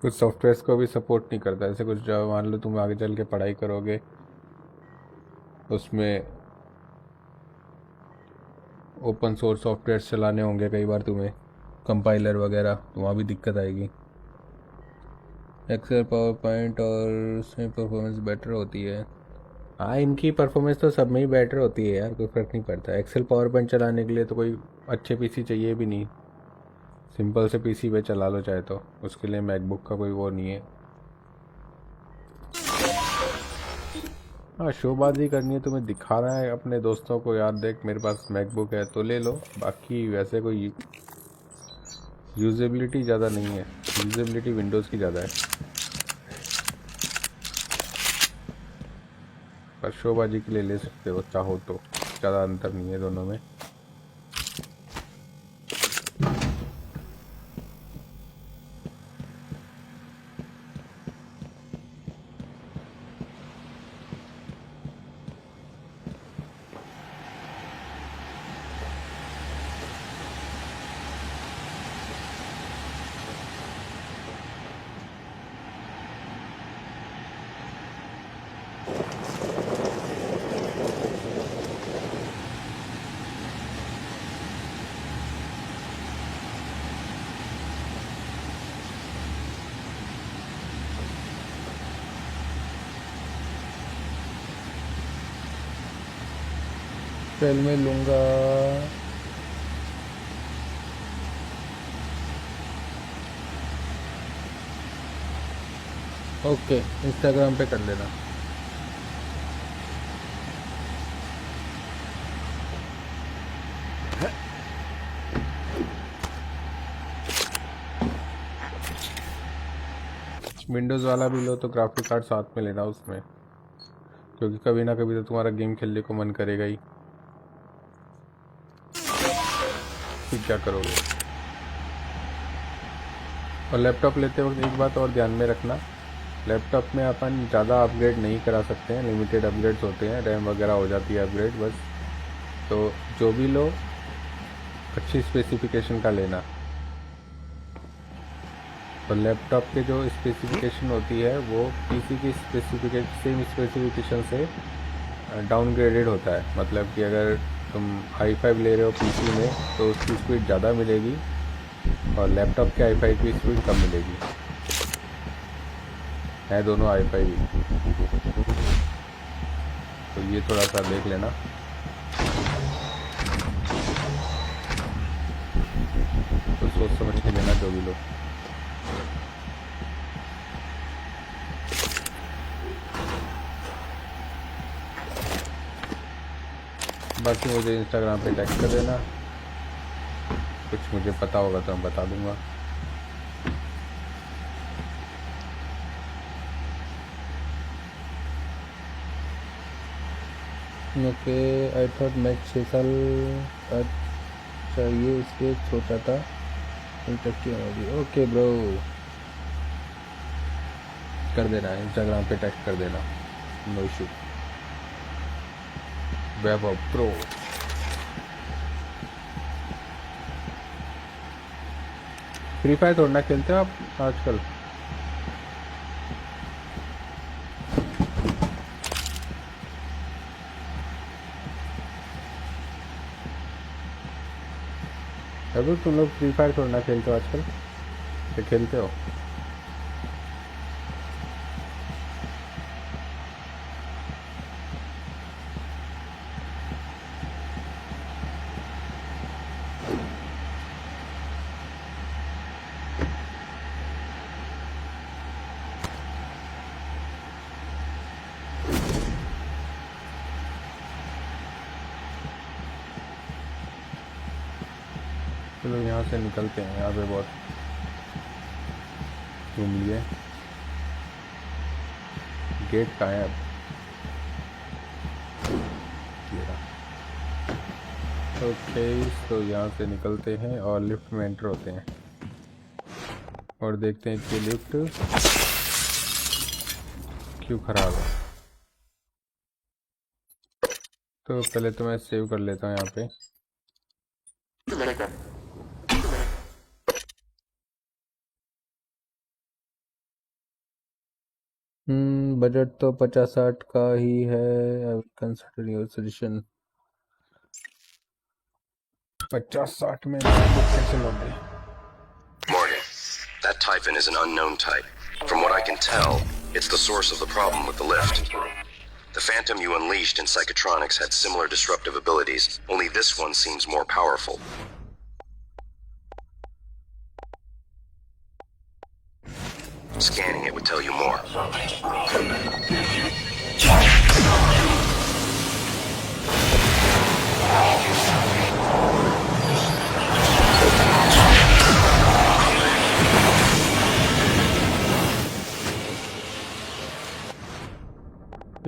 कुछ सॉफ्टवेयर्स को भी सपोर्ट नहीं करता। ऐसे कुछ जो मान लो तुम आगे चल के पढ़ाई करोगे, उसमें ओपन सोर्स सॉफ्टवेयर चलाने होंगे कई बार तुम्हें, कंपाइलर वगैरह, तो वहाँ भी दिक्कत आएगी। एक्सेल, पावर पॉइंट और उसमें परफॉर्मेंस बेटर होती है। हाँ, इनकी परफॉर्मेंस तो सब में ही बेटर होती है यार, कोई फ़र्क नहीं पड़ता। एक्सेल पावर पॉइंट चलाने के लिए तो कोई अच्छे पीसी चाहिए भी नहीं, सिंपल से पीसी पे चला लो चाहे, तो उसके लिए मैकबुक का कोई वो नहीं है। हाँ, शोबाजी करनी है, तुम्हें दिखा रहा है अपने दोस्तों को, यार देख मेरे पास मैकबुक है, तो ले लो। बाकी वैसे कोई यूजेबिलिटी ज़्यादा नहीं है, यूजेबिलिटी विंडोज़ की ज़्यादा है। पर शोबाजी के लिए ले सकते हो चाहो तो, ज़्यादा अंतर नहीं है दोनों में। ट्रेल में लूँगा। ओके, इंस्टाग्राम पे कर लेना। विंडोज़ वाला भी लो तो ग्राफिक कार्ड साथ में लेना उसमें, क्योंकि कभी ना कभी तो तुम्हारा गेम खेलने को मन करेगा ही, फिर क्या करोगे। और लैपटॉप लेते वक्त एक बात और ध्यान में रखना, लैपटॉप में अपन ज़्यादा अपग्रेड नहीं करा सकते हैं, लिमिटेड अपग्रेड्स होते हैं, रैम वगैरह हो जाती है अपग्रेड बस। तो जो भी लो अच्छी स्पेसिफिकेशन का लेना। और लैपटॉप के जो स्पेसिफिकेशन होती है वो पीसी की सेम स्पेसिफिकेशन से डाउनग्रेडेड होता है। मतलब कि अगर तुम i5 ले रहे हो पीसी में तो उसकी स्पीड ज़्यादा मिलेगी, और लैपटॉप के i5 की स्पीड कम मिलेगी। है दोनों i5 ही, तो ये थोड़ा सा देख लेना। तो सोच समझ के लेना जो भी लो। बाकी मुझे इंस्टाग्राम पे टैग कर देना, कुछ मुझे पता होगा तो मैं बता दूंगा। ओके, आई थॉट मैच 6 साल का चाहिए, इसलिए सोचा था इंटरेस्टिंग। ओके ब्रो, कर देना, इंस्टाग्राम पे टैग कर देना, नो इशू। वैभव प्रो। फ्री फायर थोड़ा खेलते हो आप आजकल? अभी तुम लोग फ्री फायर थोड़ा खेलते हो आजकल, या खेलते हो? चलो यहाँ से निकलते हैं, यहाँ पे बहुत घूम लिए। गेट कहाँ है अब? ये रहा। ओके, तो यहाँ से निकलते हैं और लिफ्ट में एंटर होते हैं, और देखते हैं कि लिफ्ट क्यों ख़राब है। तो पहले तो मैं सेव कर लेता हूँ यहाँ पे। बजट तो 50-60 का ही है। I will consider your suggestion. 50-60 में कैसे लोगे? Morgan, that Typhon is an unknown type. From what I can tell, it's the source of the problem with the lift. The Phantom you unleashed in Psychotronics had similar disruptive abilities, only this one seems more powerful. Scanning it would tell you more.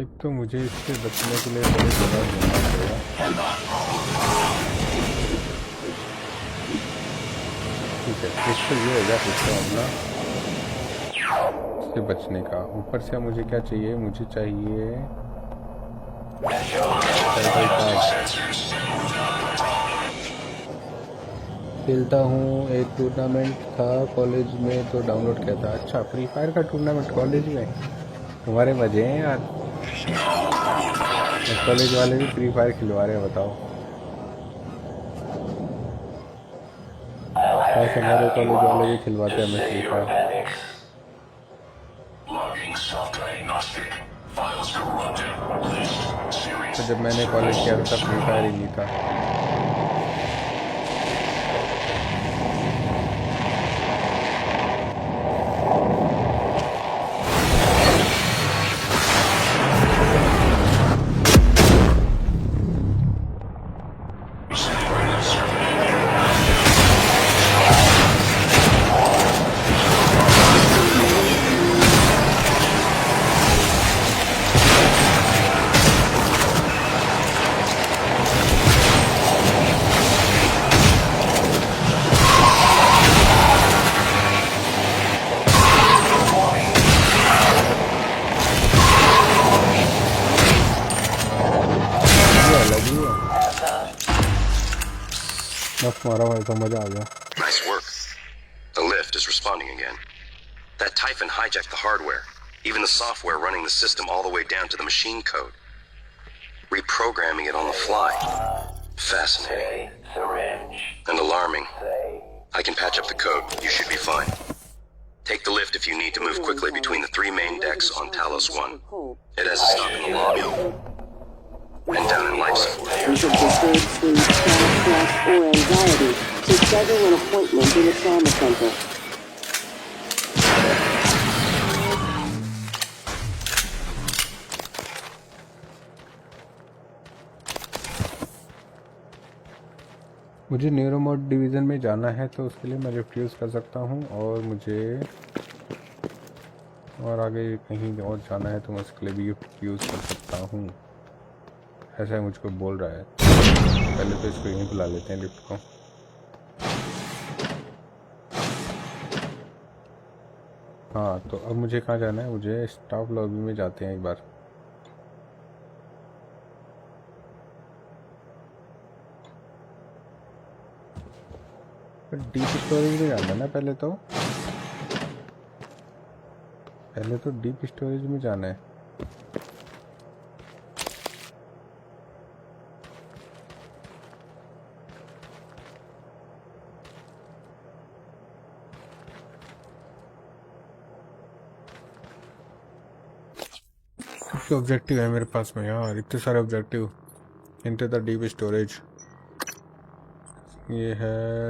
एक तो मुझे इससे बचने के लिए बड़ी जगह ढूंढना पड़ेगा। ठीक है, एक तो ये होगा सिस्टम अपना इससे बचने का। ऊपर से मुझे क्या चाहिए? मुझे चाहिए खेलता हूँ। एक टूर्नामेंट था कॉलेज में तो डाउनलोड किया था। अच्छा, फ्री फायर का टूर्नामेंट कॉलेज में? तुम्हारे मजे हैं यार। कॉलेज वाले भी फ्री फायर खिलवा रहे हैं, बताओ। हमारे कॉलेज वाले भी खिलवाते हैं हमें फ्री फायर। तो जब मैंने कॉलेज किया था तब फ्री फायर ही नहीं था। Nice work. The lift is responding again. That Typhon hijacked the hardware, even the software running the system all the way down to the machine code. Reprogramming it on the fly. Fascinating. And alarming. I can patch up the code. You should be fine. Take the lift if you need to move quickly between the 3 main decks on Talos 1. It has a stop in the lobby. And down in life support. Because of disturbed sleep, stress, or anxiety, to schedule an appointment in a trauma center. मुझे न्यूरोमोड division में जाना है तो उसके लिए मैं lift use कर सकता हूँ, और मुझे और आगे कहीं और जाना है तो मैं उसके लिए भी लिफ्ट यूज़ कर सकता हूँ। ऐसा है मुझको बोल रहा है। पहले तो इसको यहीं बुला लेते हैं लिफ्ट को। हाँ, तो अब मुझे कहाँ जाना है? मुझे स्टाफ लॉबी में जाते हैं एक बार। डीप स्टोरेज में जाना ना पहले तो डीप स्टोरेज में जाना है। ऑब्जेक्टिव है मेरे पास में यार, इतने सारे objective. Into the deep storage, ये है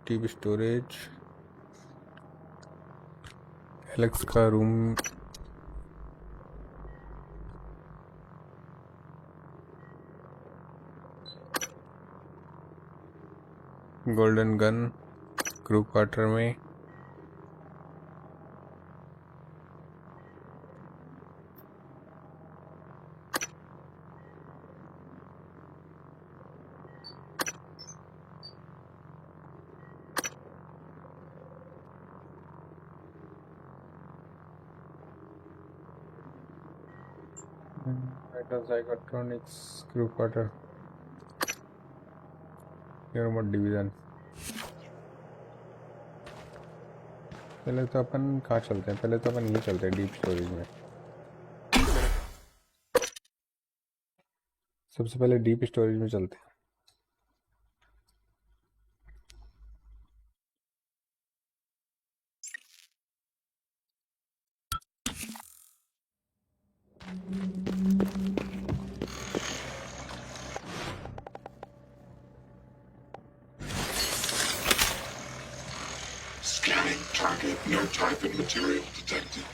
डीप स्टोरेज। एलेक्स का room, golden gun crew quarter में, Psychotronics crew quarter, न्यूरोमोड डिवीज़न। पहले तो अपन कहाँ चलते हैं? पहले तो अपन यहीं चलते हैं डीप स्टोरेज में। सबसे पहले डीप स्टोरेज में चलते हैं। Scanning target, no Typhon material detected.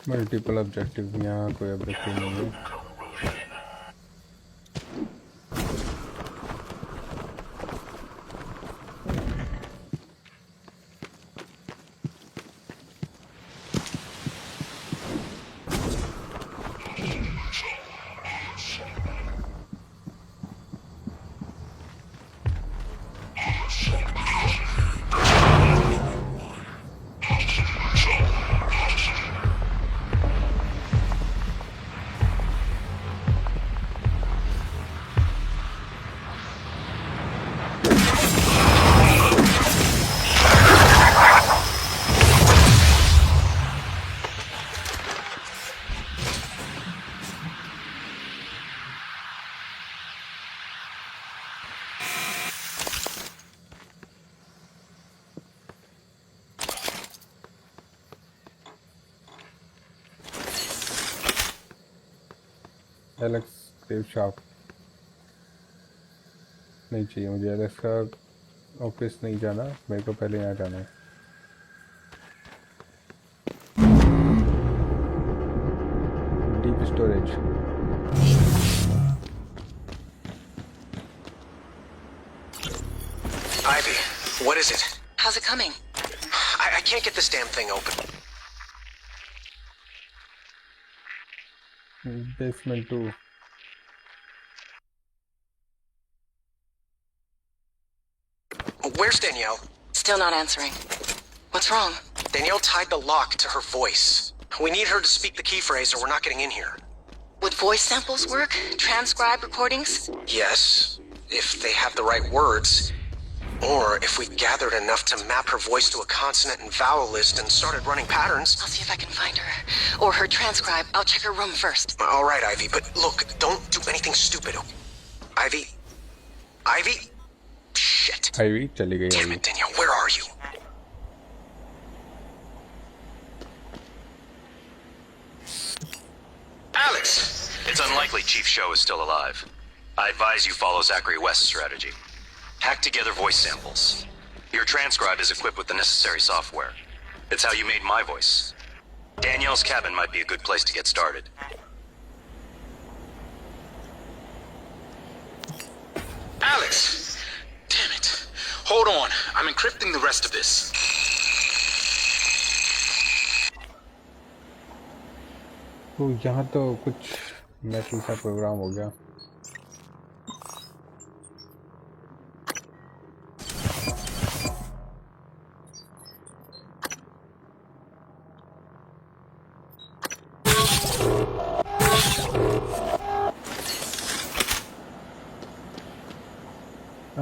Multiple objective, यहाँ कोई ऑब्जेक्टिव नहीं है। एलेक्स क्रेव शॉप नहीं चाहिए मुझे। एलेक्स का ऑफिस नहीं जाना, मेरे को पहले यहाँ जाना है। Deep storage. Ivy, what is it? How's it coming? I can't get this damn thing open. Basement 2। Where's Danielle? Still not answering. What's wrong? Danielle tied the lock to her voice. We need her to speak the key phrase or we're not getting in here. Would voice samples work? Transcribe recordings? Yes, if they have the right words. Or if we gathered enough to map her voice to a consonant and vowel list and started running patterns. I'll see if I can find her. Or her transcribe. I'll check her room first. All right, Ivy, but look, don't do anything stupid. Ivy? Ivy? Shit. Ivy चली गई। Damn it, Danielle, where are you? Alex! It's unlikely Chief Show is still alive. I advise you follow Zachary West's strategy. Hack together voice samples. Your transcribe is equipped with the necessary software. It's how you made my voice. Danielle's cabin might be a good place to get started. Alex! Damn it. Hold on. I'm encrypting the rest of this. तो यहाँ तो कुछ message सा programme हो गया।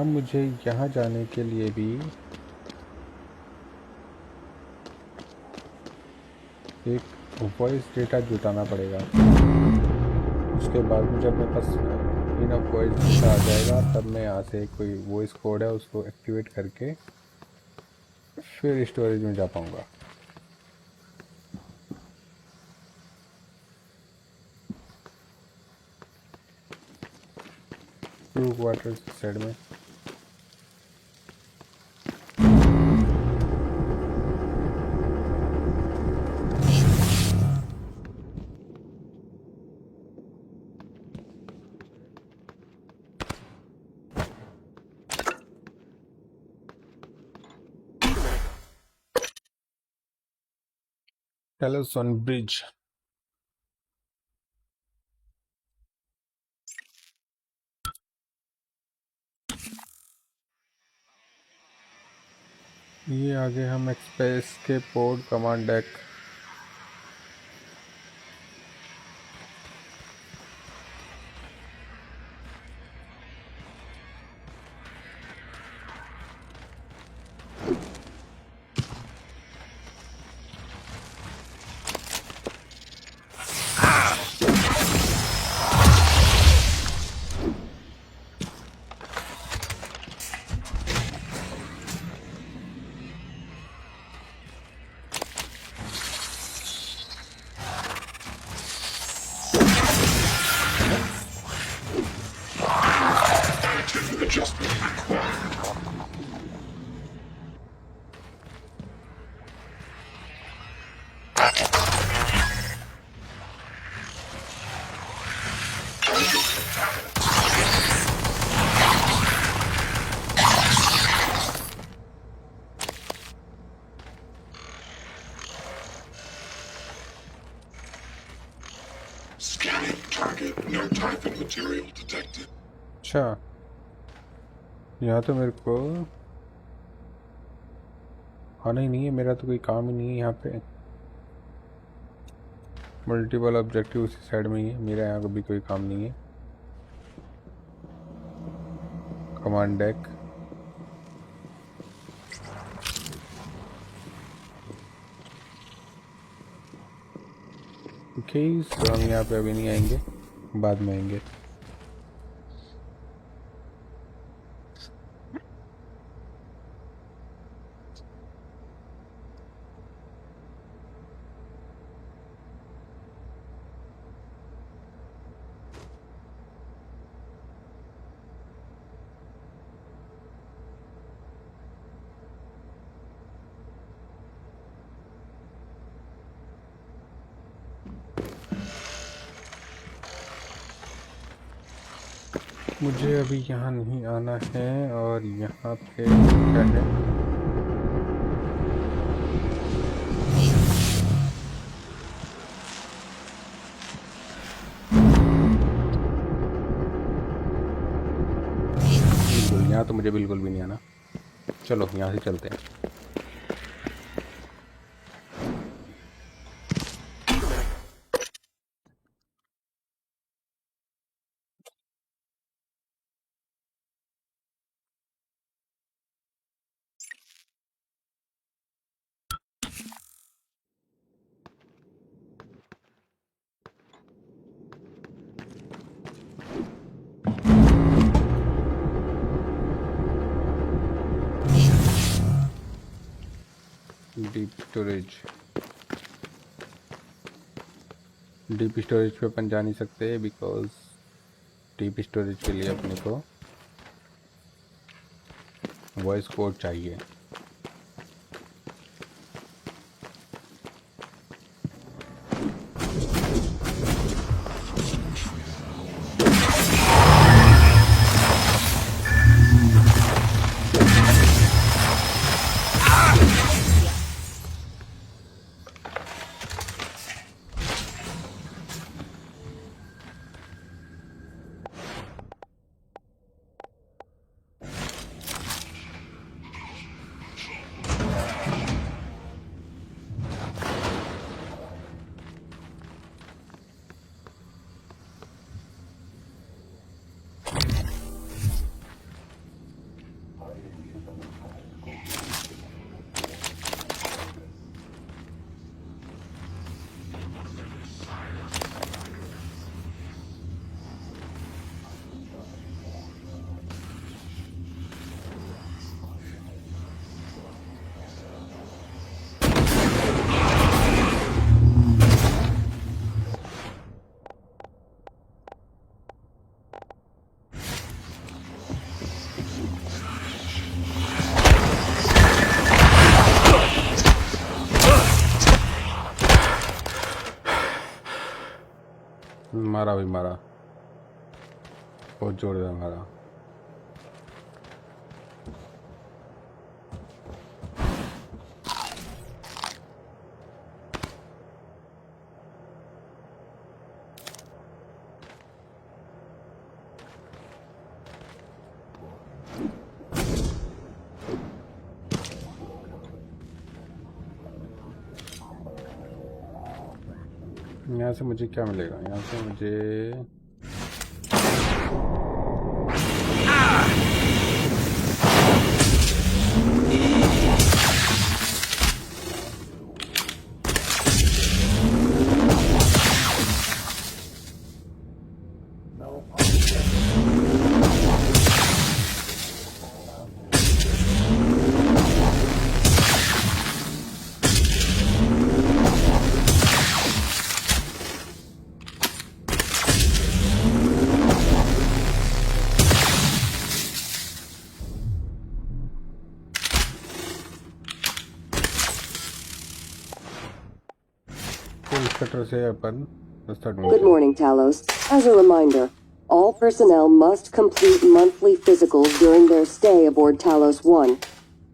अब मुझे यहाँ जाने के लिए भी एक वॉइस डेटा जुटाना पड़ेगा। उसके बाद में जब मेरे पास इनफ वॉइस डेटा आ जाएगा तब मैं यहाँ से कोई वॉइस कोड है उसको एक्टिवेट करके फिर स्टोरेज में जा पाऊँगा। ब्रू क्वार्टर्स साइड में टेलोसन ब्रिज। ये आगे हम एक्सप्रेस के port command deck Scanning target. No Typhon material detected. अच्छा, यहाँ तो मेरे को आना ही नहीं है, मेरा तो कोई काम ही नहीं है यहाँ पे। मल्टीपल ऑब्जेक्टिव उसी साइड में ही है, मेरा यहाँ भी कोई काम नहीं है। कमांड डेक, ओके, सो हम यहाँ पे अभी नहीं आएंगे, बाद में आएंगे। मुझे अभी यहाँ नहीं आना है, और यहाँ पे क्या है? बिल्कुल, यहाँ तो मुझे बिल्कुल भी नहीं आना। चलो यहाँ से चलते हैं। डीप स्टोरेज पे अपन जा नहीं सकते, बिकॉज डीप स्टोरेज के लिए अपने को वॉइस कोड चाहिए। मारा भी मारा, बहुत जोरदार मारा। यहाँ से मुझे क्या मिलेगा? यहाँ से मुझे Good morning, Talos. As a reminder, all personnel must complete monthly physicals during their stay aboard Talos 1.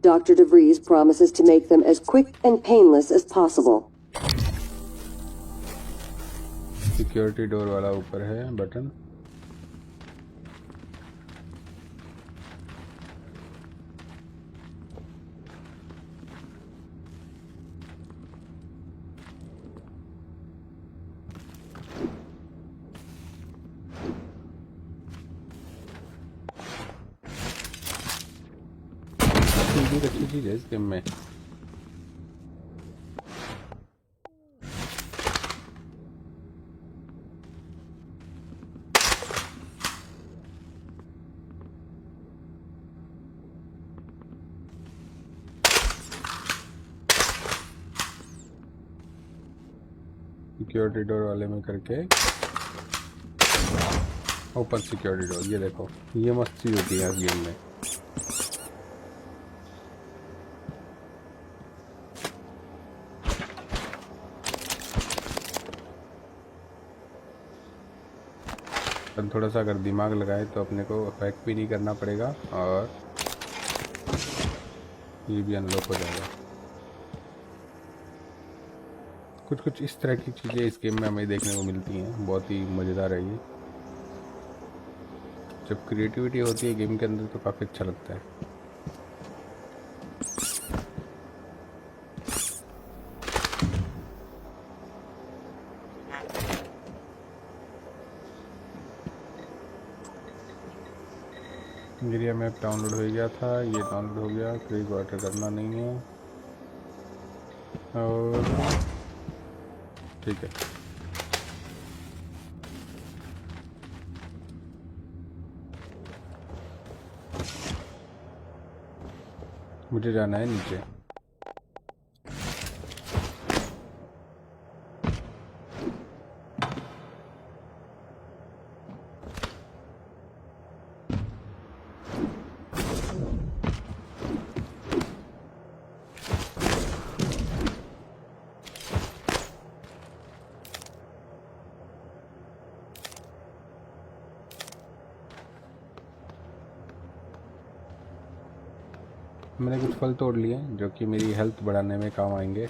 Dr. DeVries promises to make them as quick and painless as possible. Security door वाला ऊपर है button. अच्छी चीज है इस game में। Security door वाले में करके ओपन सिक्योरिटी डोर, ये देखो ये मस्त चीज होती है इस गेम में। थोड़ा सा अगर दिमाग लगाए तो अपने को हैक भी नहीं करना पड़ेगा और ये भी अनलॉक हो जाएगा। कुछ कुछ इस तरह की चीज़ें इस गेम में हमें देखने को मिलती हैं, बहुत ही मज़ेदार है ये। जब क्रिएटिविटी होती है गेम के अंदर तो काफ़ी अच्छा लगता है। एरिया मैप डाउनलोड हो गया था, ये डाउनलोड हो गया। क्रीक वाटर करना नहीं है और ठीक है। मुझे जाना है नीचे। मैंने कुछ फल तोड़ लिए जो कि मेरी हेल्थ बढ़ाने में काम आएंगे।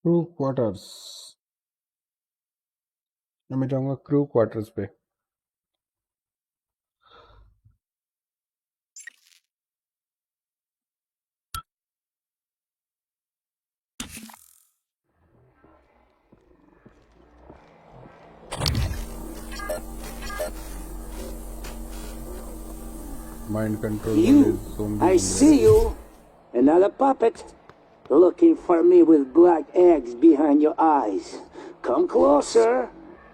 क्रू क्वार्टर्स, मैं जाऊंगा क्रू क्वार्टर्स पे। Mind control You, I see you. Another puppet. Looking for me with black eggs behind your eyes. Come closer.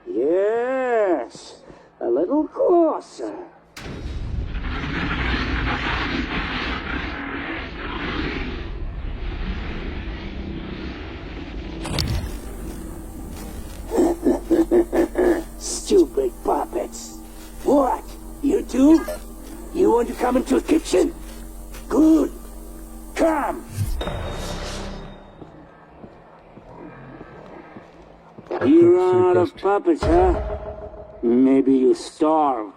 Yes. A little closer. Stupid puppets. What? You too? You want to come into the kitchen? Good. Come. You run out of puppets, huh? Maybe you starve.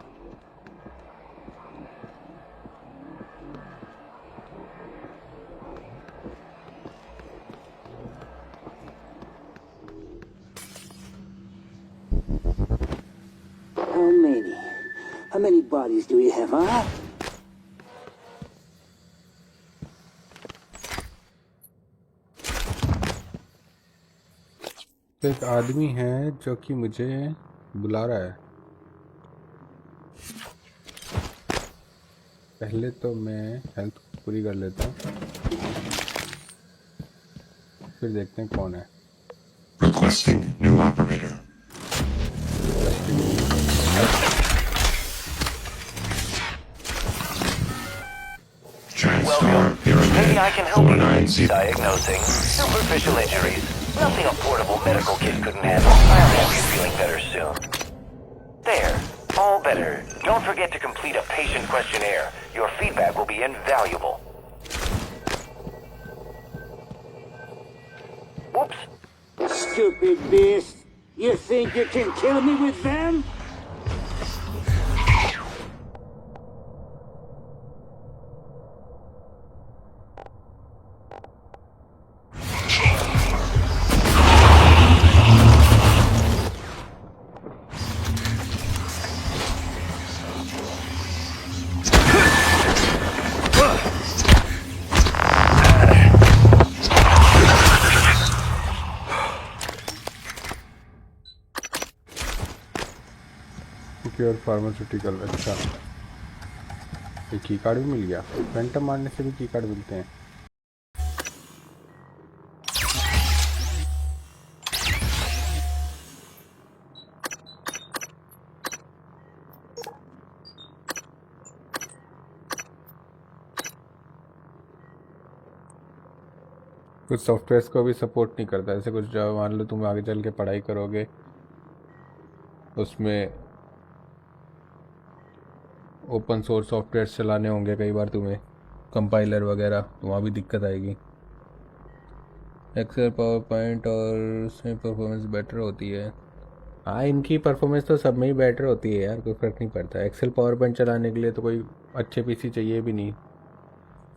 How many bodies do you have, huh? एक आदमी है जो कि मुझे बुला रहा है। पहले तो मैं हेल्थ पूरी कर लेते हैं, फिर देखते हैं कौन है। Requesting new operator. TranStar Pyramid Maybe I can help you. 490. Diagnosing superficial injuries. Nothing a portable medical kit couldn't handle. I'll have you feeling better soon. There. All better. Don't forget to complete a patient questionnaire. Your feedback will be invaluable. Whoops. Stupid beast. You think you can kill me with them? Pure pharmaceutical. अच्छा, ये की card भी मिल गया। Phantom मारने से भी की card मिलते हैं। कुछ सॉफ्टवेयर्स को भी सपोर्ट नहीं करता। ऐसे कुछ जो मान लो तुम आगे चल के पढ़ाई करोगे, उसमें ओपन सोर्स सॉफ्टवेयर चलाने होंगे कई बार तुम्हें, कंपाइलर वगैरह, तो वहाँ भी दिक्कत आएगी। एक्सेल, पावर पॉइंट और उसमें परफॉर्मेंस बेटर होती है। हाँ, इनकी परफॉर्मेंस तो सब में ही बेटर होती है यार, कोई फ़र्क नहीं पड़ता। एक्सेल पावर पॉइंट चलाने के लिए तो कोई अच्छे पीसी चाहिए भी नहीं,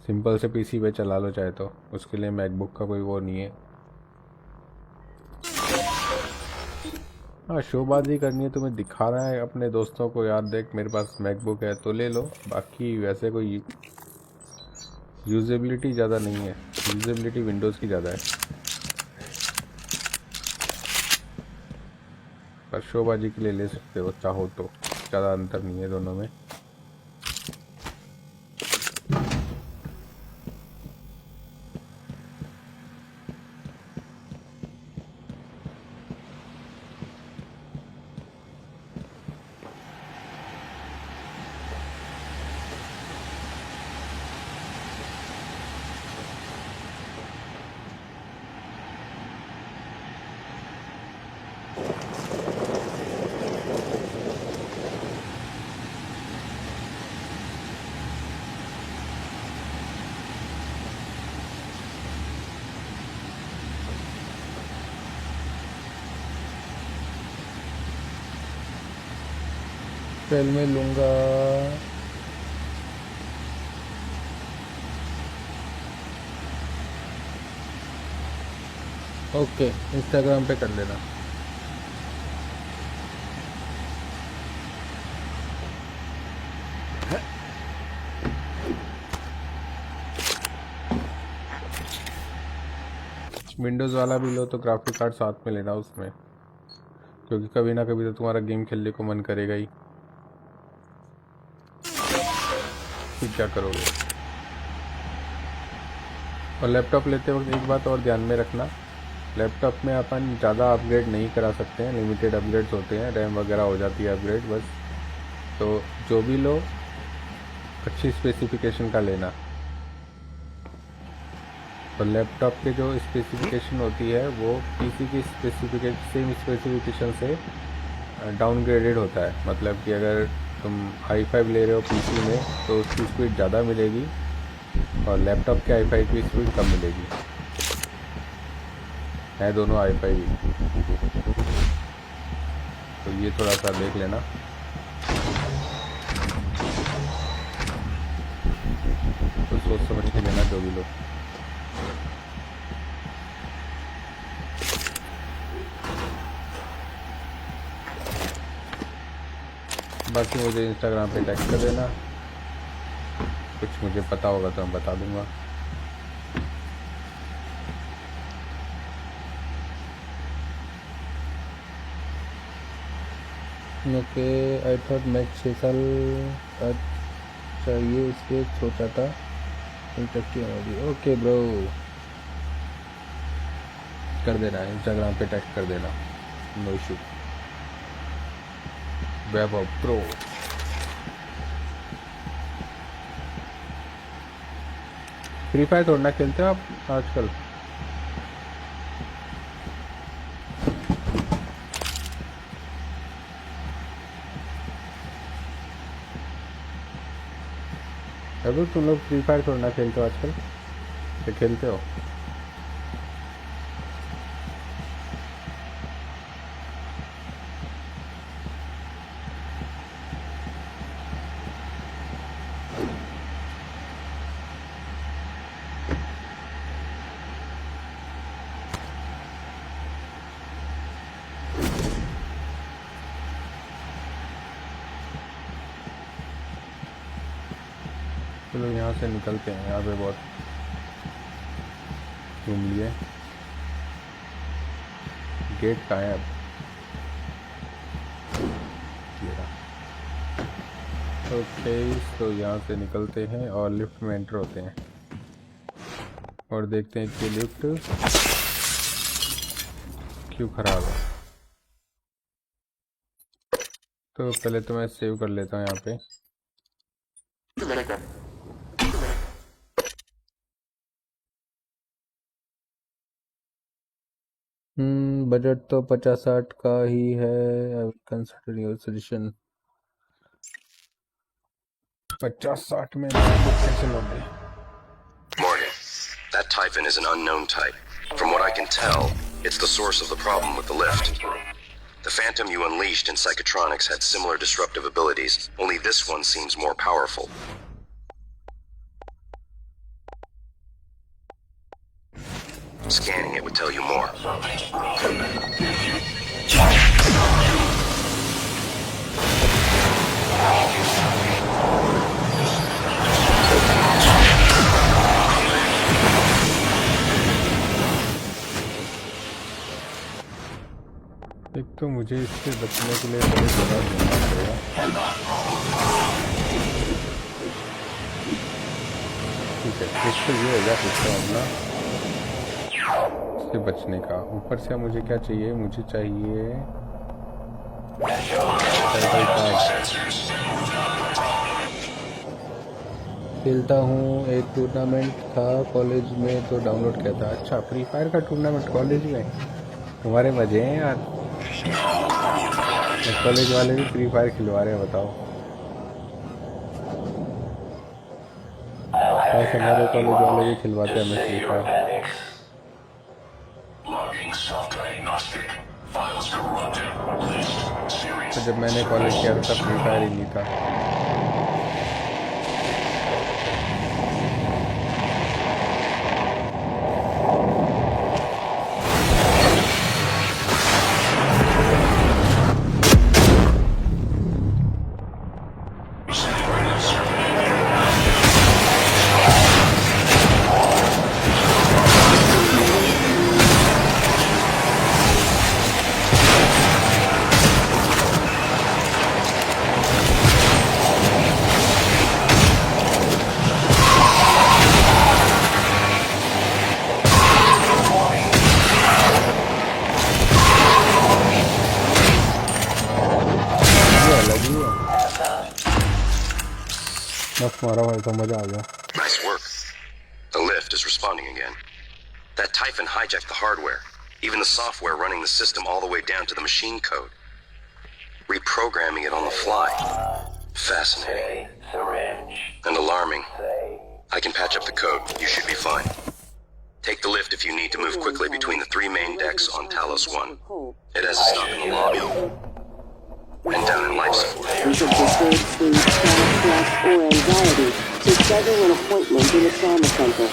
सिंपल से पीसी पे चला लो चाहे, तो उसके लिए मैकबुक का कोई वो नहीं है। हाँ, शोबाजी करनी है, तुम्हें दिखा रहा है अपने दोस्तों को, यार देख मेरे पास मैकबुक है, तो ले लो। बाकी वैसे कोई यूजेबिलिटी ज़्यादा नहीं है, यूजेबिलिटी विंडोज़ की ज़्यादा है, पर शोबाजी के लिए ले सकते हो चाहो तो, ज़्यादा अंतर नहीं है दोनों में। सेल में लूँगा। ओके, इंस्टाग्राम पे कर लेना। विंडोज़ वाला भी लो तो ग्राफिक कार्ड साथ में लेना उसमें, क्योंकि कभी ना कभी तो तुम्हारा गेम खेलने को मन करेगा ही, फिर क्या करोगे। और लैपटॉप लेते वक्त एक बात और ध्यान में रखना, लैपटॉप में अपन ज़्यादा अपग्रेड नहीं करा सकते हैं, लिमिटेड अपग्रेड्स होते हैं, रैम वगैरह हो जाती है अपग्रेड बस। तो जो भी लो अच्छी स्पेसिफिकेशन का लेना। और लैपटॉप के जो स्पेसिफिकेशन होती है वो पीसी की सेम स्पेसिफिकेशन से डाउनग्रेडेड होता है। मतलब कि अगर तुम i5 ले रहे हो पीसी में तो उसकी स्पीड ज़्यादा मिलेगी और लैपटॉप के i5 की स्पीड कम मिलेगी, है दोनों i5 ही। तो ये थोड़ा सा देख लेना। तो सोच समझ के लेना जो भी लो। बाकी मुझे इंस्टाग्राम पे टैग कर देना, कुछ मुझे पता होगा तो मैं बता दूंगा। ओके, आई थॉट मैं 6 साल का चाहिए इसलिए सोचा था। ओके ब्रो, कर देना, इंस्टाग्राम पे टैग कर देना, नो इशू। वैभव प्रो। फ्री फायर थोड़ा ना खेलते हो आप आजकल? अभी तुम लोग फ्री फायर थोड़ा ना खेलते हो आजकल, क्या खेलते हो? चलो यहाँ से निकलते हैं, यहाँ पे बहुत घूम लिए। गेट कहाँ है अब? ओके, तो यहाँ से निकलते हैं और लिफ्ट में एंटर होते हैं और देखते हैं कि लिफ्ट क्यों खराब है। तो पहले तो मैं सेव कर लेता हूँ यहाँ पे। बजट तो 50-60 का ही है। I will consider your suggestion. 50-60 में कैंसिल हो गए। Morgan, that Typhon is an unknown type. From what I can tell, it's the source of the problem with the lift. The Phantom you unleashed in Psychotronics had similar disruptive abilities, only this one seems more powerful. Scanning it would tell you more. एक तो मुझे इससे बचने के लिए बड़े जगह देना पड़ेगा। ठीक है, एक तो ये होगा इसका अपना इससे बचने का। ऊपर से मुझे क्या चाहिए? मुझे चाहिए खेलता हूँ। एक टूर्नामेंट था कॉलेज में तो डाउनलोड किया था। अच्छा, फ्री फायर का टूर्नामेंट कॉलेज में? तुम्हारे मजे हैं यार, कॉलेज वाले भी फ्री फायर खिलवा रहे हैं, बताओ। ऐसे हमारे कॉलेज वाले भी खिलवाते हैं हमें फ्री फायर। तो जब मैंने कॉलेज किया था तब फ्री फायर ही नहीं था। Nice work. The lift is responding again. That Typhon hijacked the hardware, even the software running the system all the way down to the machine code. Reprogramming it on the fly. Fascinating. And alarming. I can patch up the code. You should be fine. Take the lift if you need to move quickly between the 3 main decks on Talos 1. It has a stop in the lobby. And down in life support. Because of disturbed sleep, panic, stress, or anxiety, to schedule an appointment in the trauma center.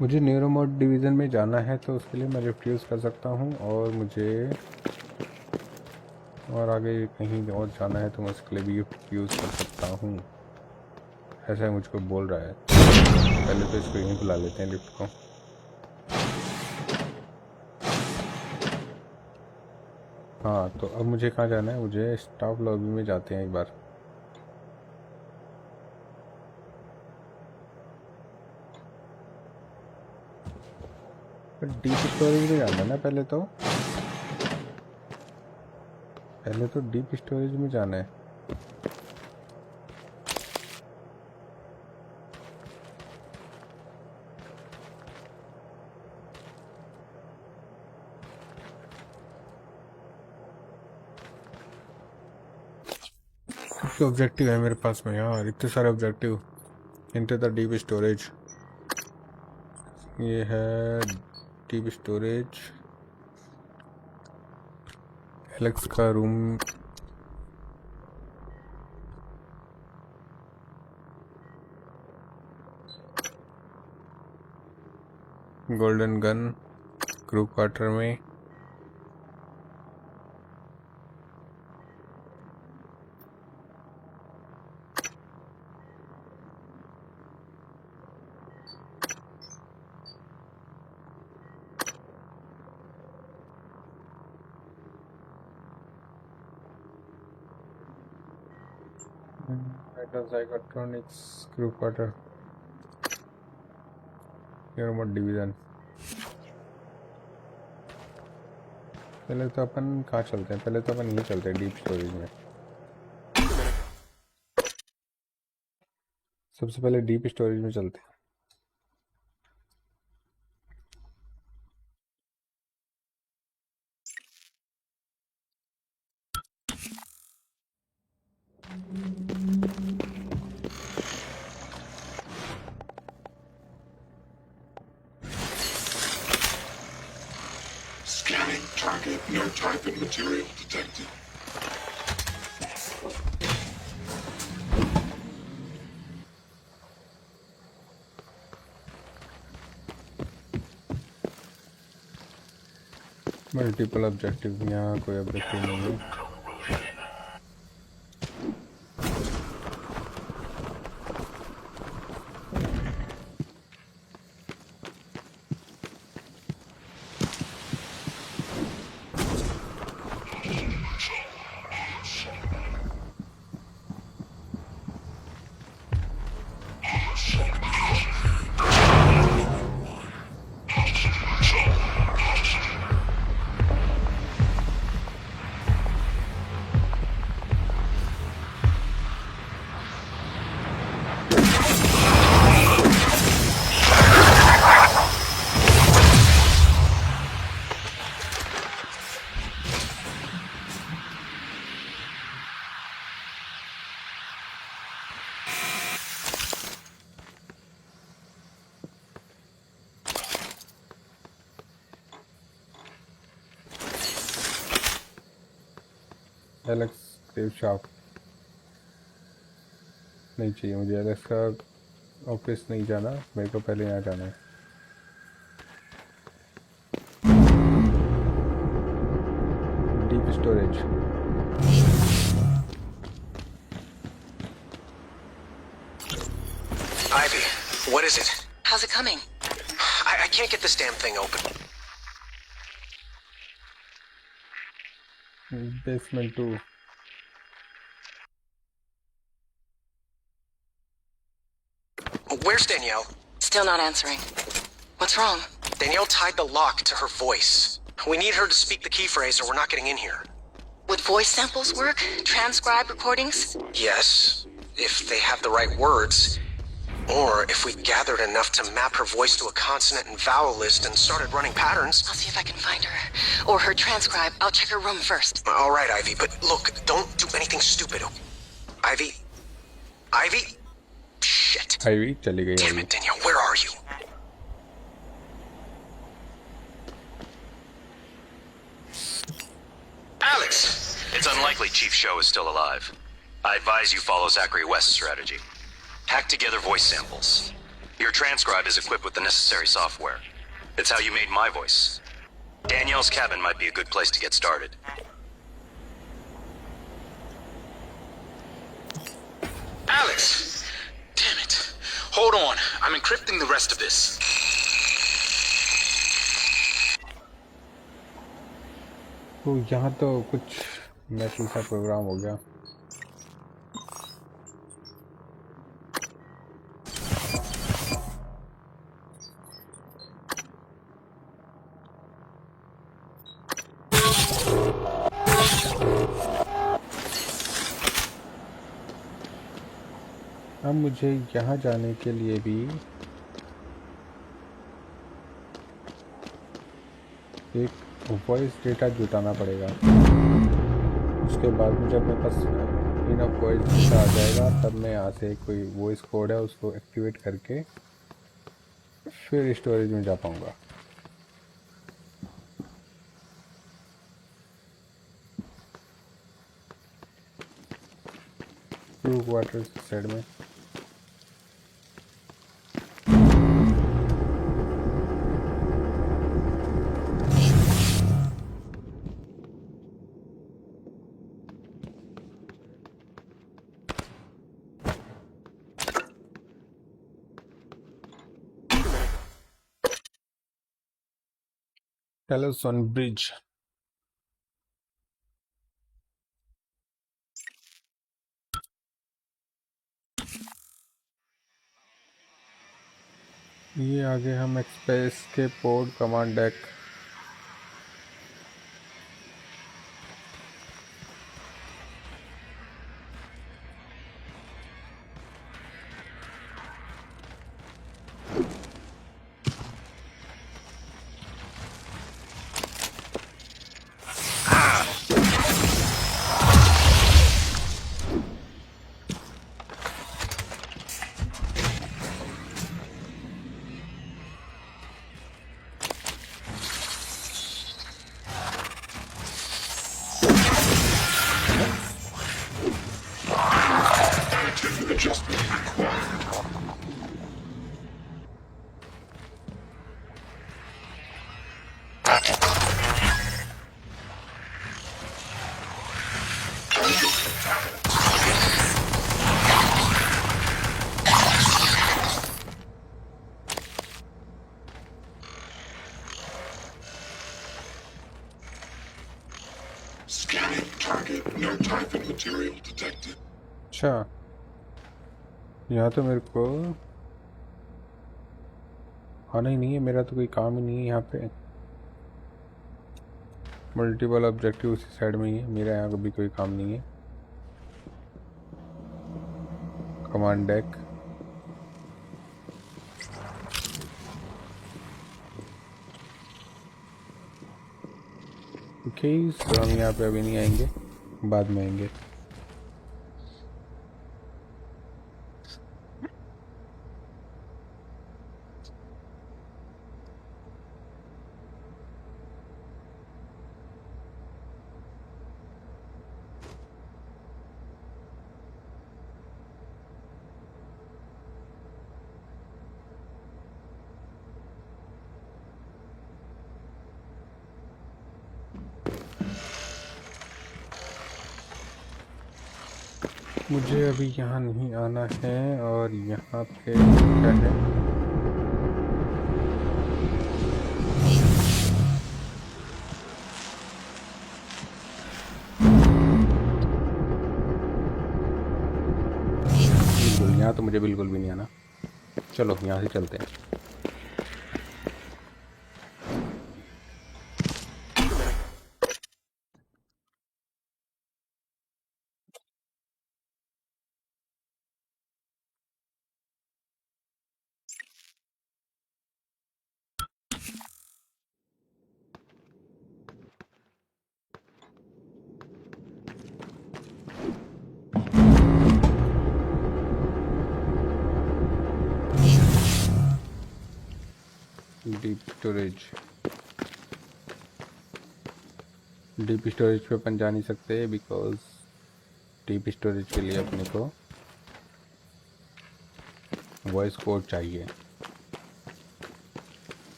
मुझे न्यूरोमोड division में जाना है तो उसके लिए मैं lift use कर सकता हूँ, और मुझे और आगे कहीं और जाना है तो मैं उसके लिए भी लिफ्ट यूज़ कर सकता हूँ, ऐसा मुझको बोल रहा है। पहले तो इसको यहीं बुला लेते हैं लिफ्ट को। हाँ, तो अब मुझे कहाँ जाना है? मुझे स्टाफ लॉबी में जाते हैं एक बार। डीप स्टोरेज में जाना है ना पहले तो डीप स्टोरेज में जाना है। ऑब्जेक्टिव है मेरे पास में यार, इतने सारे ऑब्जेक्टिव। इनते द डीप स्टोरेज, ये है डीप स्टोरेज, एलेक्स का room, golden gun crew quarter में, Zygotronics crew quarter, remote division। पहले तो अपन कहाँ चलते हैं? पहले तो अपन यहीं चलते हैं डीप स्टोरेज में। सबसे पहले डीप स्टोरेज में चलते हैं। Scanning target. No Typhon material detected. Multiple objective, यहाँ कोई ऑब्जेक्टिव नहीं है। एलेक्स सेव शॉप नहीं चाहिए मुझे। एलेक्स का ऑफिस नहीं जाना, मेरे को पहले यहाँ जाना है। Deep storage. Ivy, what is it? How's it coming? I can't get this damn thing open. Basement 2। Where's Danielle? Still not answering. What's wrong? Danielle tied the lock to her voice. We need her to speak the key phrase or we're not getting in here. Would voice samples work? Transcribe recordings? Yes, if they have the right words. Or if we gathered enough to map her voice to a consonant and vowel list and started running patterns. I'll see if I can find her. Or her transcribe. I'll check her room first. All right, Ivy, but look, don't do anything stupid. Ivy? Ivy? Shit. Ivy चली गई। Damn it, Danielle, where are you? Alex! It's unlikely Chief Show is still alive. I advise you follow Zachary West's strategy. Hack together voice samples. Your transcribe is equipped with the necessary software. It's how you made my voice. Danielle's cabin might be a good place to get started. Alex! Damn it. Hold on. I'm encrypting the rest of this. तो यहाँ तो कुछ metal सा programme हो गया। अब मुझे यहाँ जाने के लिए भी एक वॉइस डेटा जुटाना पड़ेगा। उसके बाद में जब मेरे पास इनफ वॉइस डेटा आ जाएगा तब मैं यहाँ से कोई वॉइस कोड है उसको एक्टिवेट करके फिर स्टोरेज में जा पाऊँगा। ब्लू वाटर साइड में Talos on bridge। ये आगे हम एक्सप्रेस के port command deck Adjustment required. Scanning target. No Typhon material detected. अच्छा यहाँ तो मेरे को आना ही नहीं है। मेरा तो कोई काम ही नहीं है यहाँ पे। मल्टीपल ऑब्जेक्टिव उसी साइड में ही है। मेरा यहाँ कभी कोई काम नहीं है। कमांड डेक ओके, तो हम यहाँ पे अभी नहीं आएंगे, बाद में आएंगे। मुझे अभी यहाँ नहीं आना है। और यहाँ पे क्या है, बिल्कुल यहाँ तो मुझे बिल्कुल भी नहीं आना। चलो यहाँ से चलते हैं। डीप स्टोरेज पे अपन जा नहीं सकते बिकॉज डीप स्टोरेज के लिए अपने को वॉइस कोड चाहिए।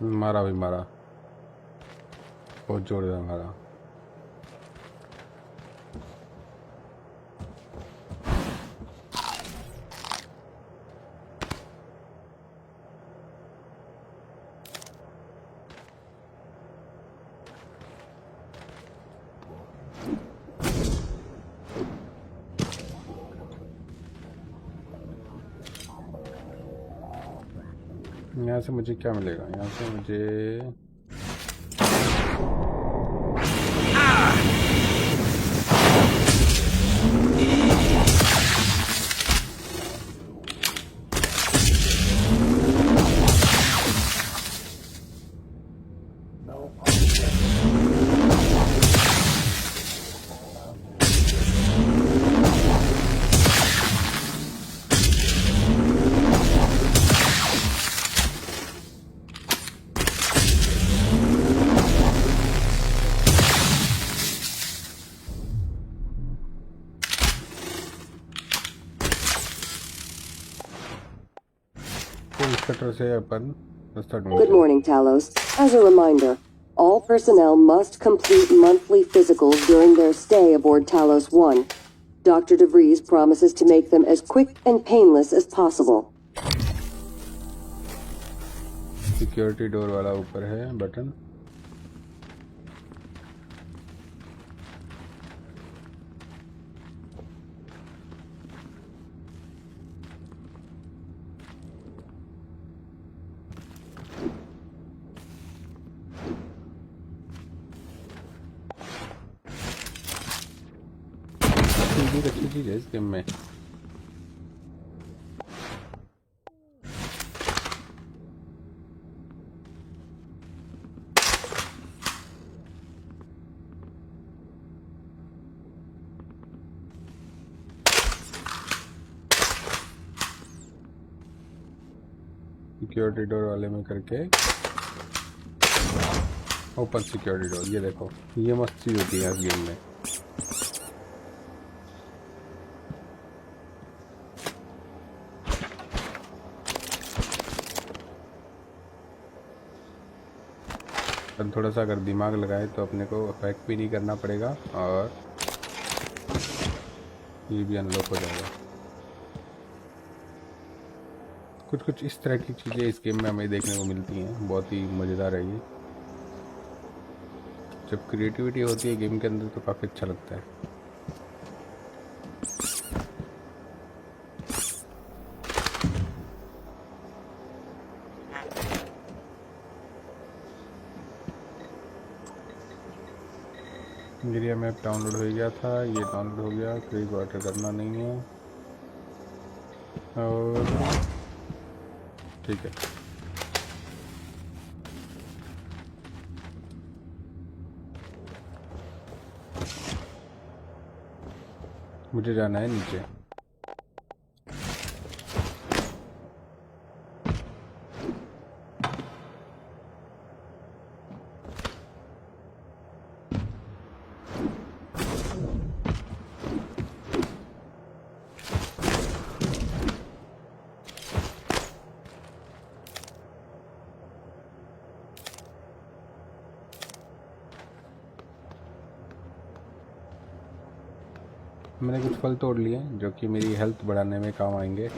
मारा भी मारा, बहुत जोरदार मारा। यहाँ से मुझे क्या मिलेगा? यहाँ से मुझे से अपन रास्ता ढूंढते Good हैं। morning, Talos. As a reminder, all personnel must complete monthly physicals during their stay aboard Talos 1. Dr. DeVries promises to make them as quick and painless as possible. Security door वाला ऊपर है button. एक अच्छी चीज है इस game में। Security door वाले में करके ओपन सिक्योरिटी डोर, ये देखो, ये मस्त चीज होती है इस गेम में। थोड़ा सा अगर दिमाग लगाए तो अपने को अफेक्ट भी नहीं करना पड़ेगा और ये भी अनलॉक हो जाएगा। कुछ कुछ इस तरह की चीज़ें इस गेम में हमें देखने को मिलती हैं, बहुत ही मज़ेदार है ये। जब क्रिएटिविटी होती है गेम के अंदर तो काफ़ी अच्छा लगता है। एरिया मैप डाउनलोड हो गया था, ये डाउनलोड हो गया, कोई वाटर करना नहीं है और ठीक है। मुझे जाना है नीचे। मैंने कुछ फल तोड़ लिए जो कि मेरी हेल्थ बढ़ाने में काम आएंगे।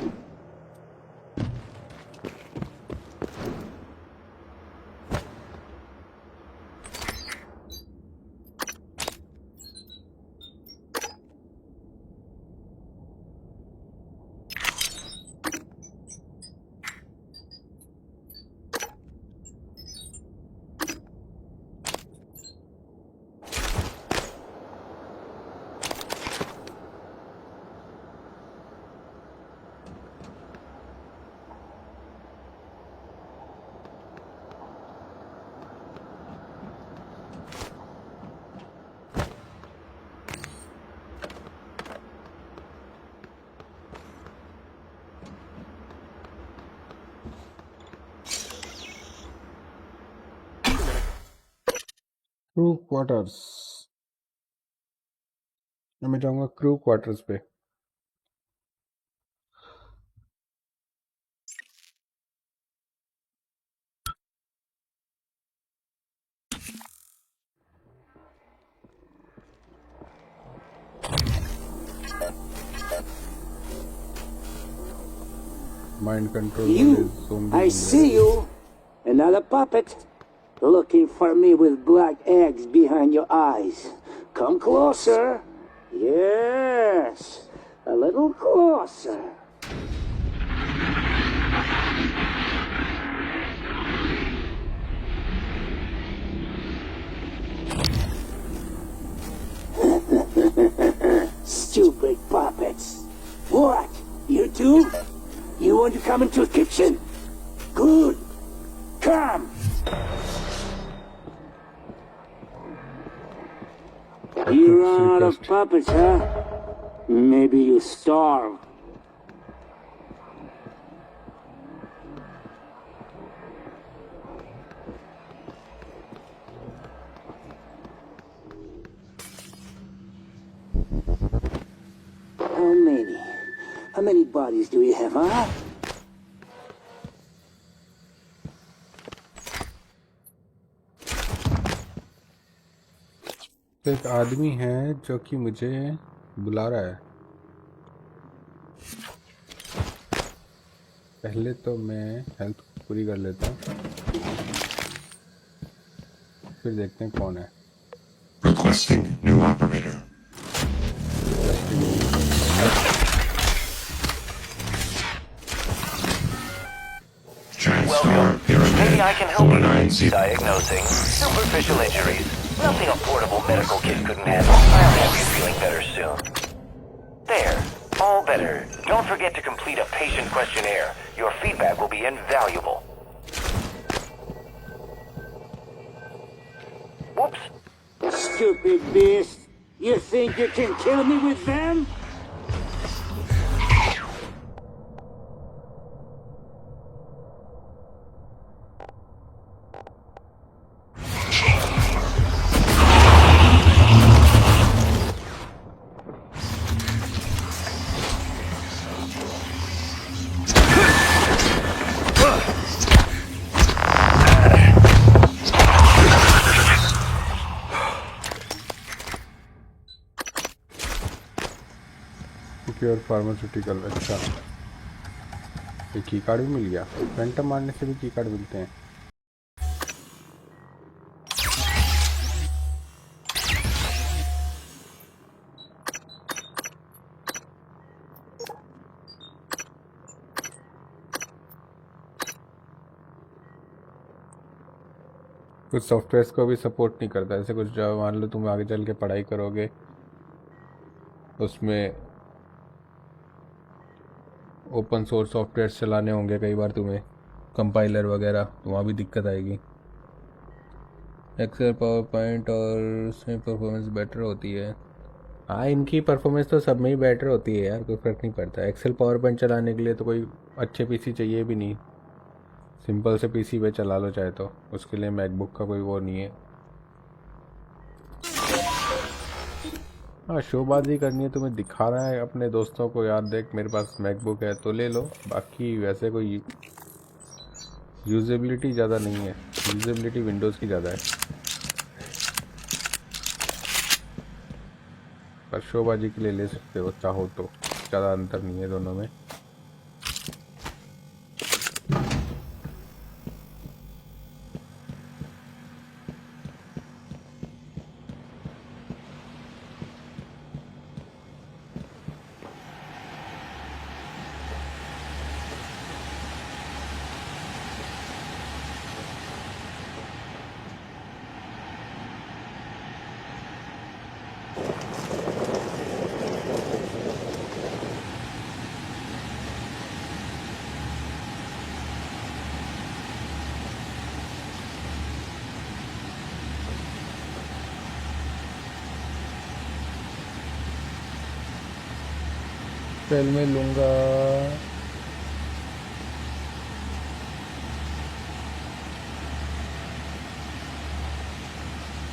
क्रू क्वार्टर्स, मैं जाऊंगा क्रू क्वार्टर्स पे। Mind control You, I see you. Another puppet. Looking for me with black eggs behind your eyes. Come closer. Yes. A little closer. Stupid puppets. What? You too? You want to come into the kitchen? Good. Come. You run out of puppets, huh? Maybe you starve. How many bodies do we have, huh? एक आदमी है जो कि मुझे बुला रहा है। पहले तो मैं हेल्थ पूरी कर लेता हूँ, फिर देखते हैं कौन है। Requesting new operator. Welcome. Maybe I can help you. Diagnosing superficial injuries. Nothing a portable medical kit couldn't handle. I'll have you feeling better soon. There. All better. Don't forget to complete a patient questionnaire. Your feedback will be invaluable. Whoops. Stupid beast. You think you can kill me with them? Pure pharmaceutical. अच्छा, ये की card भी मिल गया। Phantom मारने से भी की card मिलते हैं। कुछ सॉफ्टवेयर्स को भी सपोर्ट नहीं करता। ऐसे कुछ जो मान लो तुम आगे चल के पढ़ाई करोगे, उसमें ओपन सोर्स सॉफ्टवेयर चलाने होंगे कई बार तुम्हें, कंपाइलर वगैरह, तो वहाँ भी दिक्कत आएगी। एक्सेल, पावर पॉइंट और उसमें परफॉर्मेंस बेटर होती है। हाँ, इनकी परफॉर्मेंस तो सब में ही बेटर होती है यार, कोई फ़र्क नहीं पड़ता। एक्सेल पावर पॉइंट चलाने के लिए तो कोई अच्छे पीसी चाहिए भी नहीं, सिंपल से पीसी पे चला लो चाहे, तो उसके लिए मैकबुक का कोई वो नहीं है। हाँ, शोबाजी करनी है, तुम्हें दिखा रहा है अपने दोस्तों को, यार देख मेरे पास मैकबुक है तो ले लो। बाकी वैसे कोई यूजेबिलिटी ज़्यादा नहीं है, यूजेबिलिटी विंडोज़ की ज़्यादा है। पर शोबाजी के लिए ले सकते हो चाहो तो, ज़्यादा अंतर नहीं है दोनों में। कल मैं लूँगा।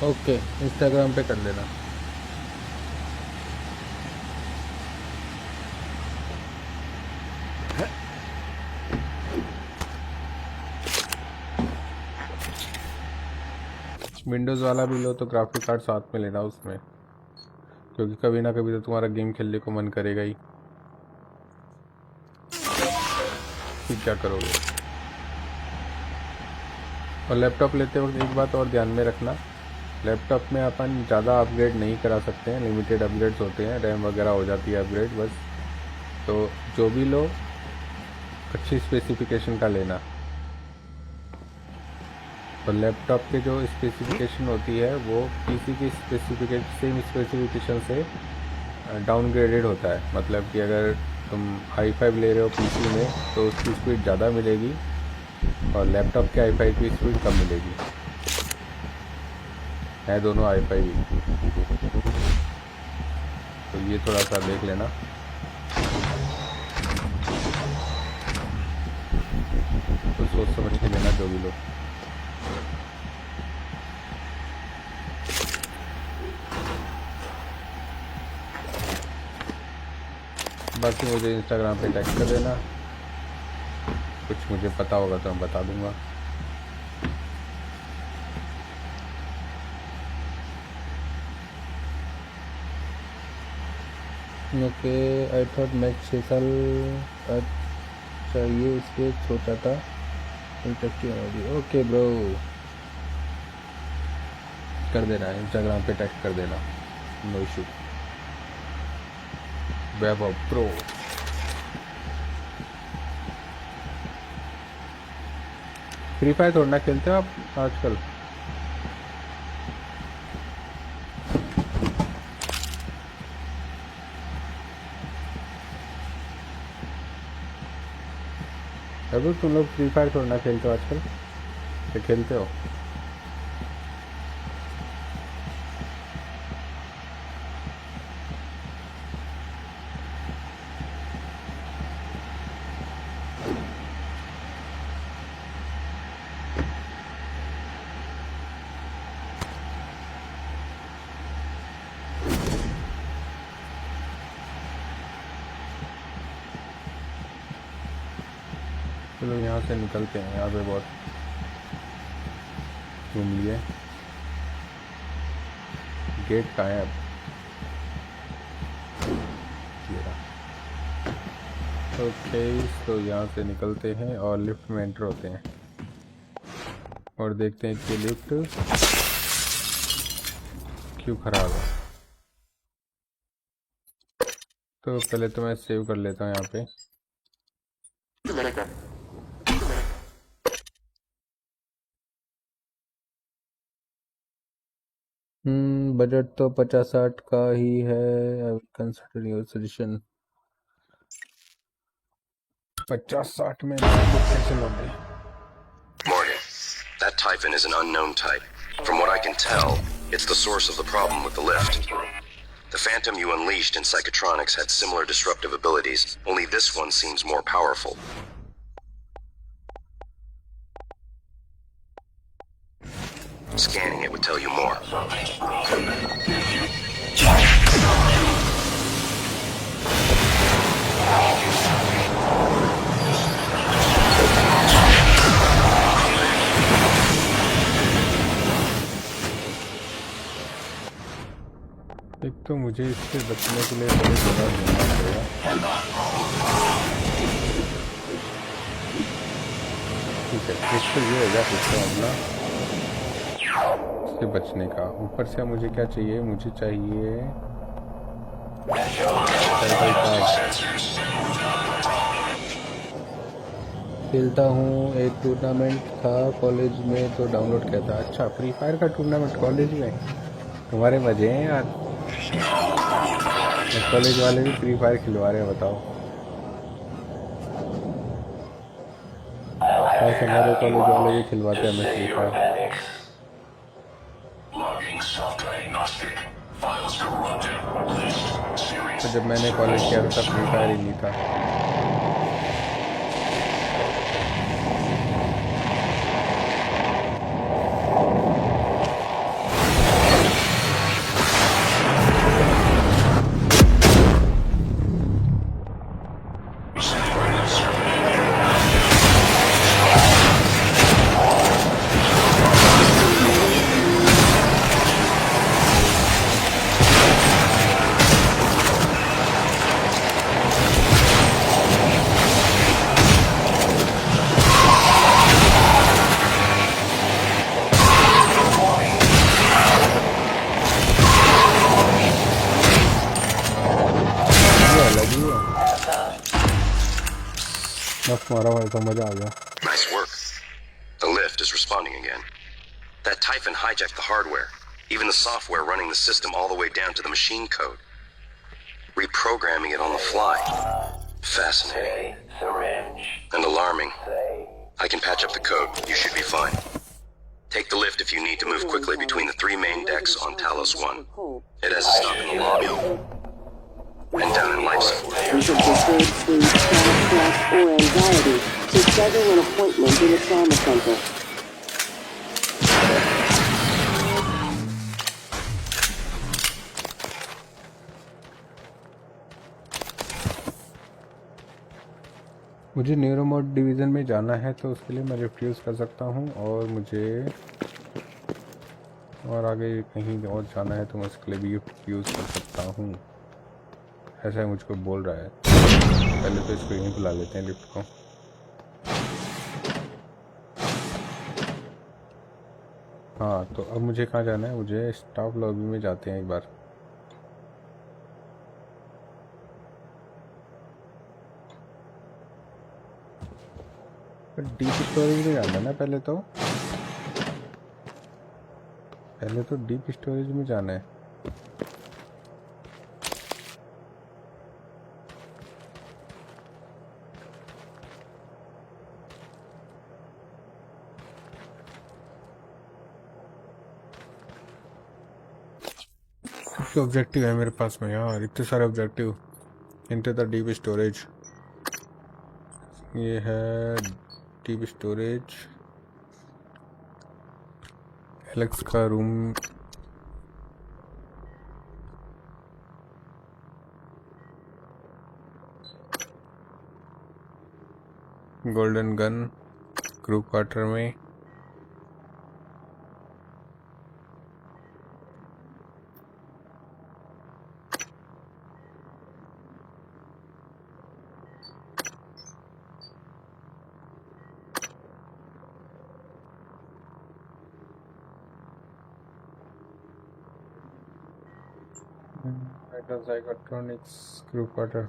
ओके, इंस्टाग्राम पे कर लेना। विंडोज़ वाला भी लो तो ग्राफिक कार्ड साथ में लेना उसमें, क्योंकि कभी ना कभी तो तुम्हारा गेम खेलने को मन करेगा ही। फिर क्या करोगे। और लैपटॉप लेते वक्त एक बात और ध्यान में रखना, लैपटॉप में अपन ज़्यादा अपग्रेड नहीं करा सकते हैं, लिमिटेड अपग्रेड्स होते हैं, रैम वगैरह हो जाती है अपग्रेड बस। तो जो भी लो अच्छी स्पेसिफिकेशन का लेना। और लैपटॉप के जो स्पेसिफिकेशन होती है वो पीसी की सेम स्पेसिफिकेशन से डाउनग्रेडेड होता है। मतलब कि अगर तुम i5 ले रहे हो पीसी में तो उसकी स्पीड ज़्यादा मिलेगी और लैपटॉप के i5 की स्पीड कम मिलेगी। है दोनों i5 ही, तो ये थोड़ा सा देख लेना। तो सोच समझ के लेना जो भी लो। बाकी मुझे इंस्टाग्राम पे टैग कर देना, कुछ मुझे पता होगा तो मैं बता दूंगा। ओके, आई थॉट मैच 6 साल चाहिए इसलिए सोचा था। ओके ब्रो, कर देना, इंस्टाग्राम पे टैग कर देना, नो इशू। वैभव प्रो। फ्री फायर थोड़ा खेलते हो आप आजकल? अभी तुम लोग फ्री फायर थोड़ा खेलते हो आजकल, क्या खेलते हो? चलो यहाँ से निकलते हैं, यहाँ पे बहुत घूम लिए। गेट कहाँ है अब? ओके, तो यहाँ से निकलते हैं और लिफ्ट में एंटर होते हैं और देखते हैं कि लिफ्ट क्यों खराब है। तो पहले तो मैं सेव कर लेता हूँ यहाँ पे। बजट तो 50-60 का ही है। I will consider your suggestion. 50-60 में कैसे लोगे? Morgan, that Typhon is an unknown type. From what I can tell, it's the source of the problem with the lift. The Phantom you unleashed in Psychotronics had similar disruptive abilities, only this one seems more powerful. Scanning it would tell you more. एक तो मुझे इससे बचने के लिए बड़ी जगह ढूंढना पड़ेगा। ठीक है, इससे ये हो गया सिस्टम अपना इससे बचने का। ऊपर से मुझे क्या चाहिए? मुझे चाहिए खेलता हूँ, एक टूर्नामेंट था कॉलेज में तो डाउनलोड किया था। अच्छा, फ्री फायर का टूर्नामेंट कॉलेज में? तुम्हारे मजे हैं यार, कॉलेज वाले भी फ्री फायर खिलवा रहे हैं, बताओ। ऐसे हमारे कॉलेज वाले भी खिलवाते हैं हमें फ्री फायर। तो जब मैंने कॉलेज किया था तब फ्री फायर ही नहीं था। बस मारा हुआ तो मजा आ गया। Nice work. The lift is responding again. That Typhon hijacked the hardware, even the software running the system all the way down to the machine code. Reprogramming it on the fly. Fascinating. Syringe. And alarming. I can patch up the code. You should be fine. Take the lift if you need to move quickly between the 3 main decks on Talos 1. It has a stop in the lobby. And down in life support. You should disturb sleep, panic, stress, or anxiety to schedule an appointment in a trauma center. मुझे न्यूरोमोड division में जाना है तो उसके लिए मैं refuse कर सकता हूँ, और मुझे और आगे कहीं और जाना है तो मैं उसके लिए भी रिफ्यूज़ कर सकता हूँ। ऐसा ही मुझको बोल रहा है। पहले तो इसको यहीं बुला लेते हैं लिफ्ट को। हाँ, तो अब मुझे कहाँ जाना है? मुझे स्टाफ लॉबी में जाते हैं एक बार। डीप स्टोरेज में जाना है ना पहले तो डीप स्टोरेज में जाना है। ऑब्जेक्टिव है मेरे पास में यार, इतने सारे ऑब्जेक्टिव। इनटे द डीप स्टोरेज, ये है डीप स्टोरेज। एलेक्स का room, golden gun crew quarter में, Psychotronics crew quarter,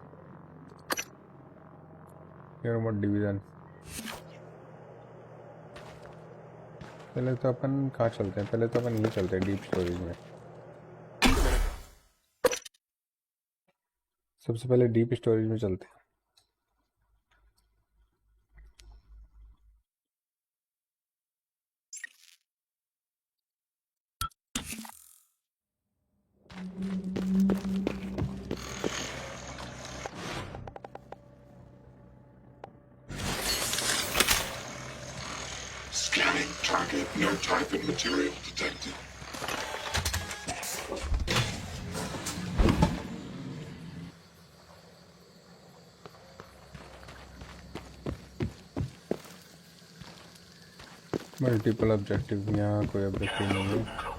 न्यूरोमोड डिवीज़न। पहले तो अपन कहाँ चलते हैं? पहले तो अपन यहीं चलते हैं डीप स्टोरेज में। सबसे पहले डीप स्टोरेज में चलते हैं। Scanning target. No Typhon material detected. Multiple objective, यहाँ कोई ऑब्जेक्टिव नहीं है।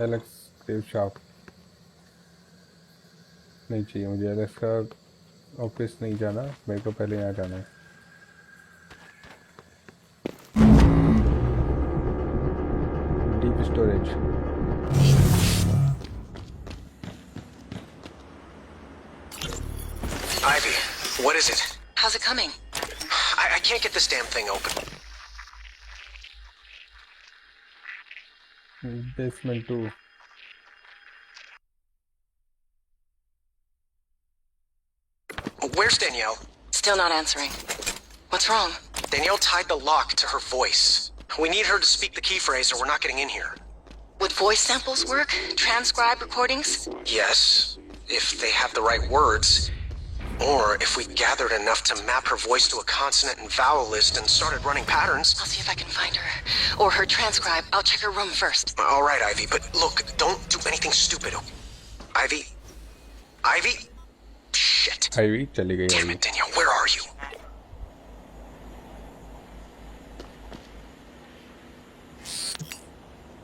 एलेक्स सेव शॉप नहीं चाहिए मुझे। एलेक्स का ऑफिस नहीं जाना, मेरे को पहले यहाँ जाना है। Deep storage, Ivy, what is it? How's it coming? I can't get this damn thing open. Basement 2। Where's Danielle? Still not answering. What's wrong? Danielle tied the lock to her voice. We need her to speak the key phrase or we're not getting in here. Would voice samples work? Transcribe recordings? Yes, if they have the right words. Or if we gathered enough to map her voice to a consonant and vowel list and started running patterns. I'll see if I can find her. Or her transcribe. I'll check her room first. All right, Ivy, but look, don't do anything stupid. Ivy? Ivy? Shit. Ivy चली गई Damn Ivy. it, Danielle, where are you?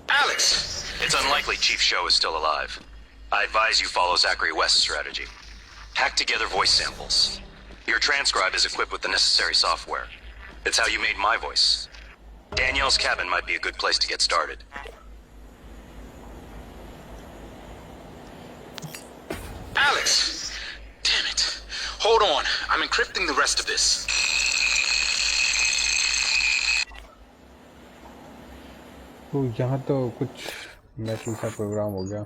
Alex! It's unlikely Chief Show is still alive. I advise you follow Zachary West's strategy. Hack together voice samples. Your transcribe is equipped with the necessary software. It's how you made my voice. Danielle's cabin might be a good place to get started. Alex! Damn it. Hold on. I'm encrypting the rest of this. तो यहाँ तो कुछ metal सा programme हो गया।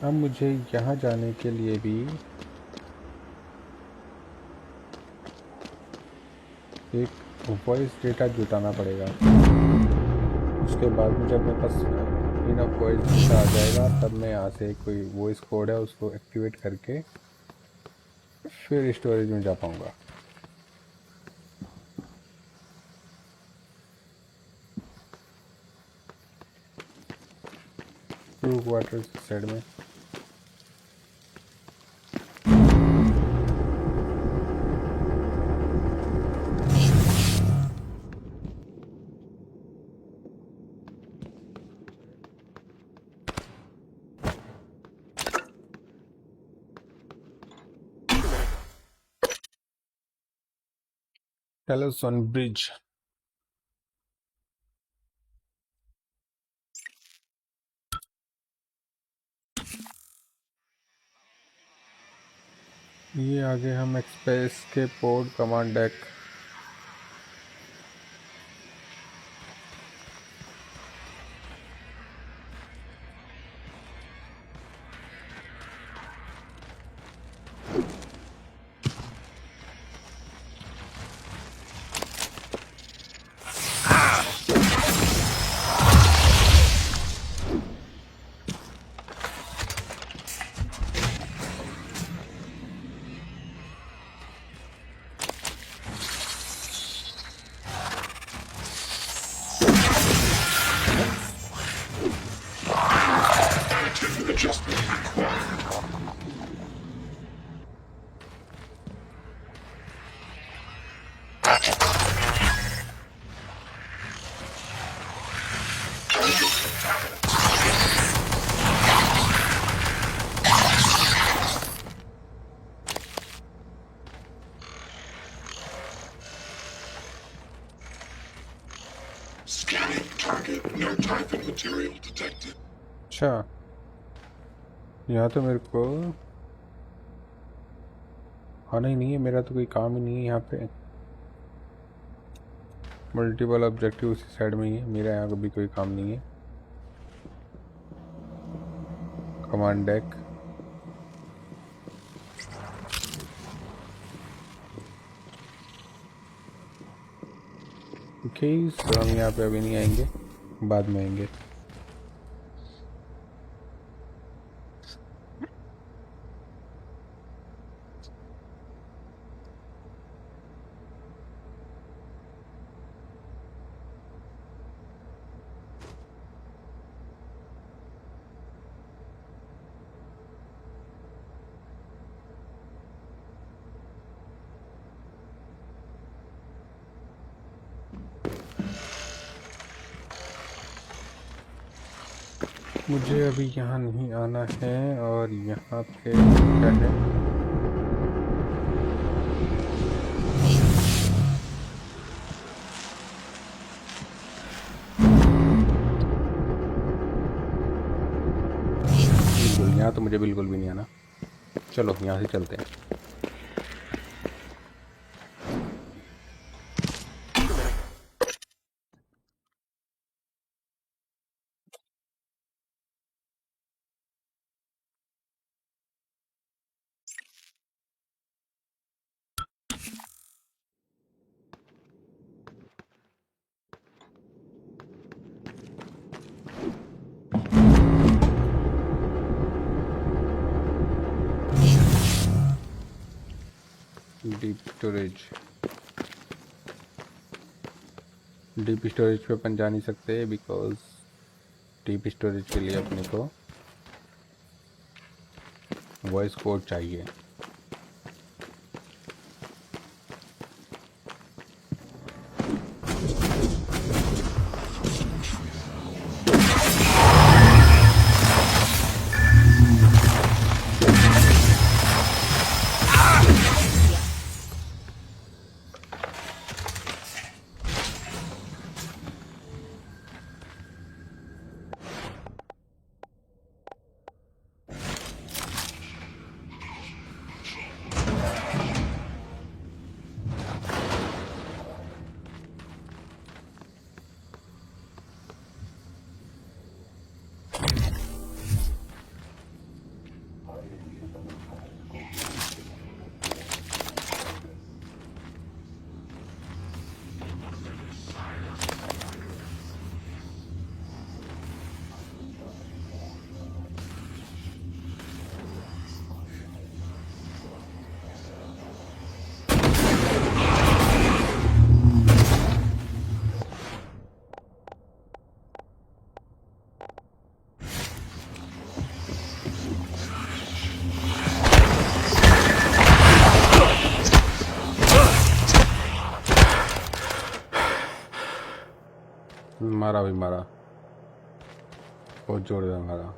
अब मुझे यहाँ जाने के लिए भी एक वॉइस डेटा जुटाना पड़ेगा। उसके बाद में जब मेरे पास इनफ वॉइस डेटा आ जाएगा तब मैं यहाँ से कोई वॉइस कोड है उसको एक्टिवेट करके फिर स्टोरेज में जा पाऊँगा। ब्रू वाटर साइड में Talos on bridge। ये आगे हम एक्सप्रेस के port command deck Adjustment required. Scanning target. No Typhon material detected. अच्छा यहाँ तो मेरे को आना ही नहीं है। मेरा तो कोई काम ही नहीं है यहाँ पे। मल्टीपल ऑब्जेक्टिव उसी साइड में ही है। मेरा यहाँ कभी कोई काम नहीं है। Command deck okay. तो हम यहाँ पे अभी नहीं आएंगे, बाद में आएंगे। मुझे अभी यहाँ नहीं आना है। और यहाँ पे क्या है? बिल्कुल यहाँ तो मुझे बिल्कुल भी नहीं आना। चलो यहाँ से चलते हैं। डीप स्टोरेज पे अपन जा नहीं सकते बिकॉज डीप स्टोरेज के लिए अपने को वॉइस कोड चाहिए। मारा भी मारा, बहुत जोरदार मारा।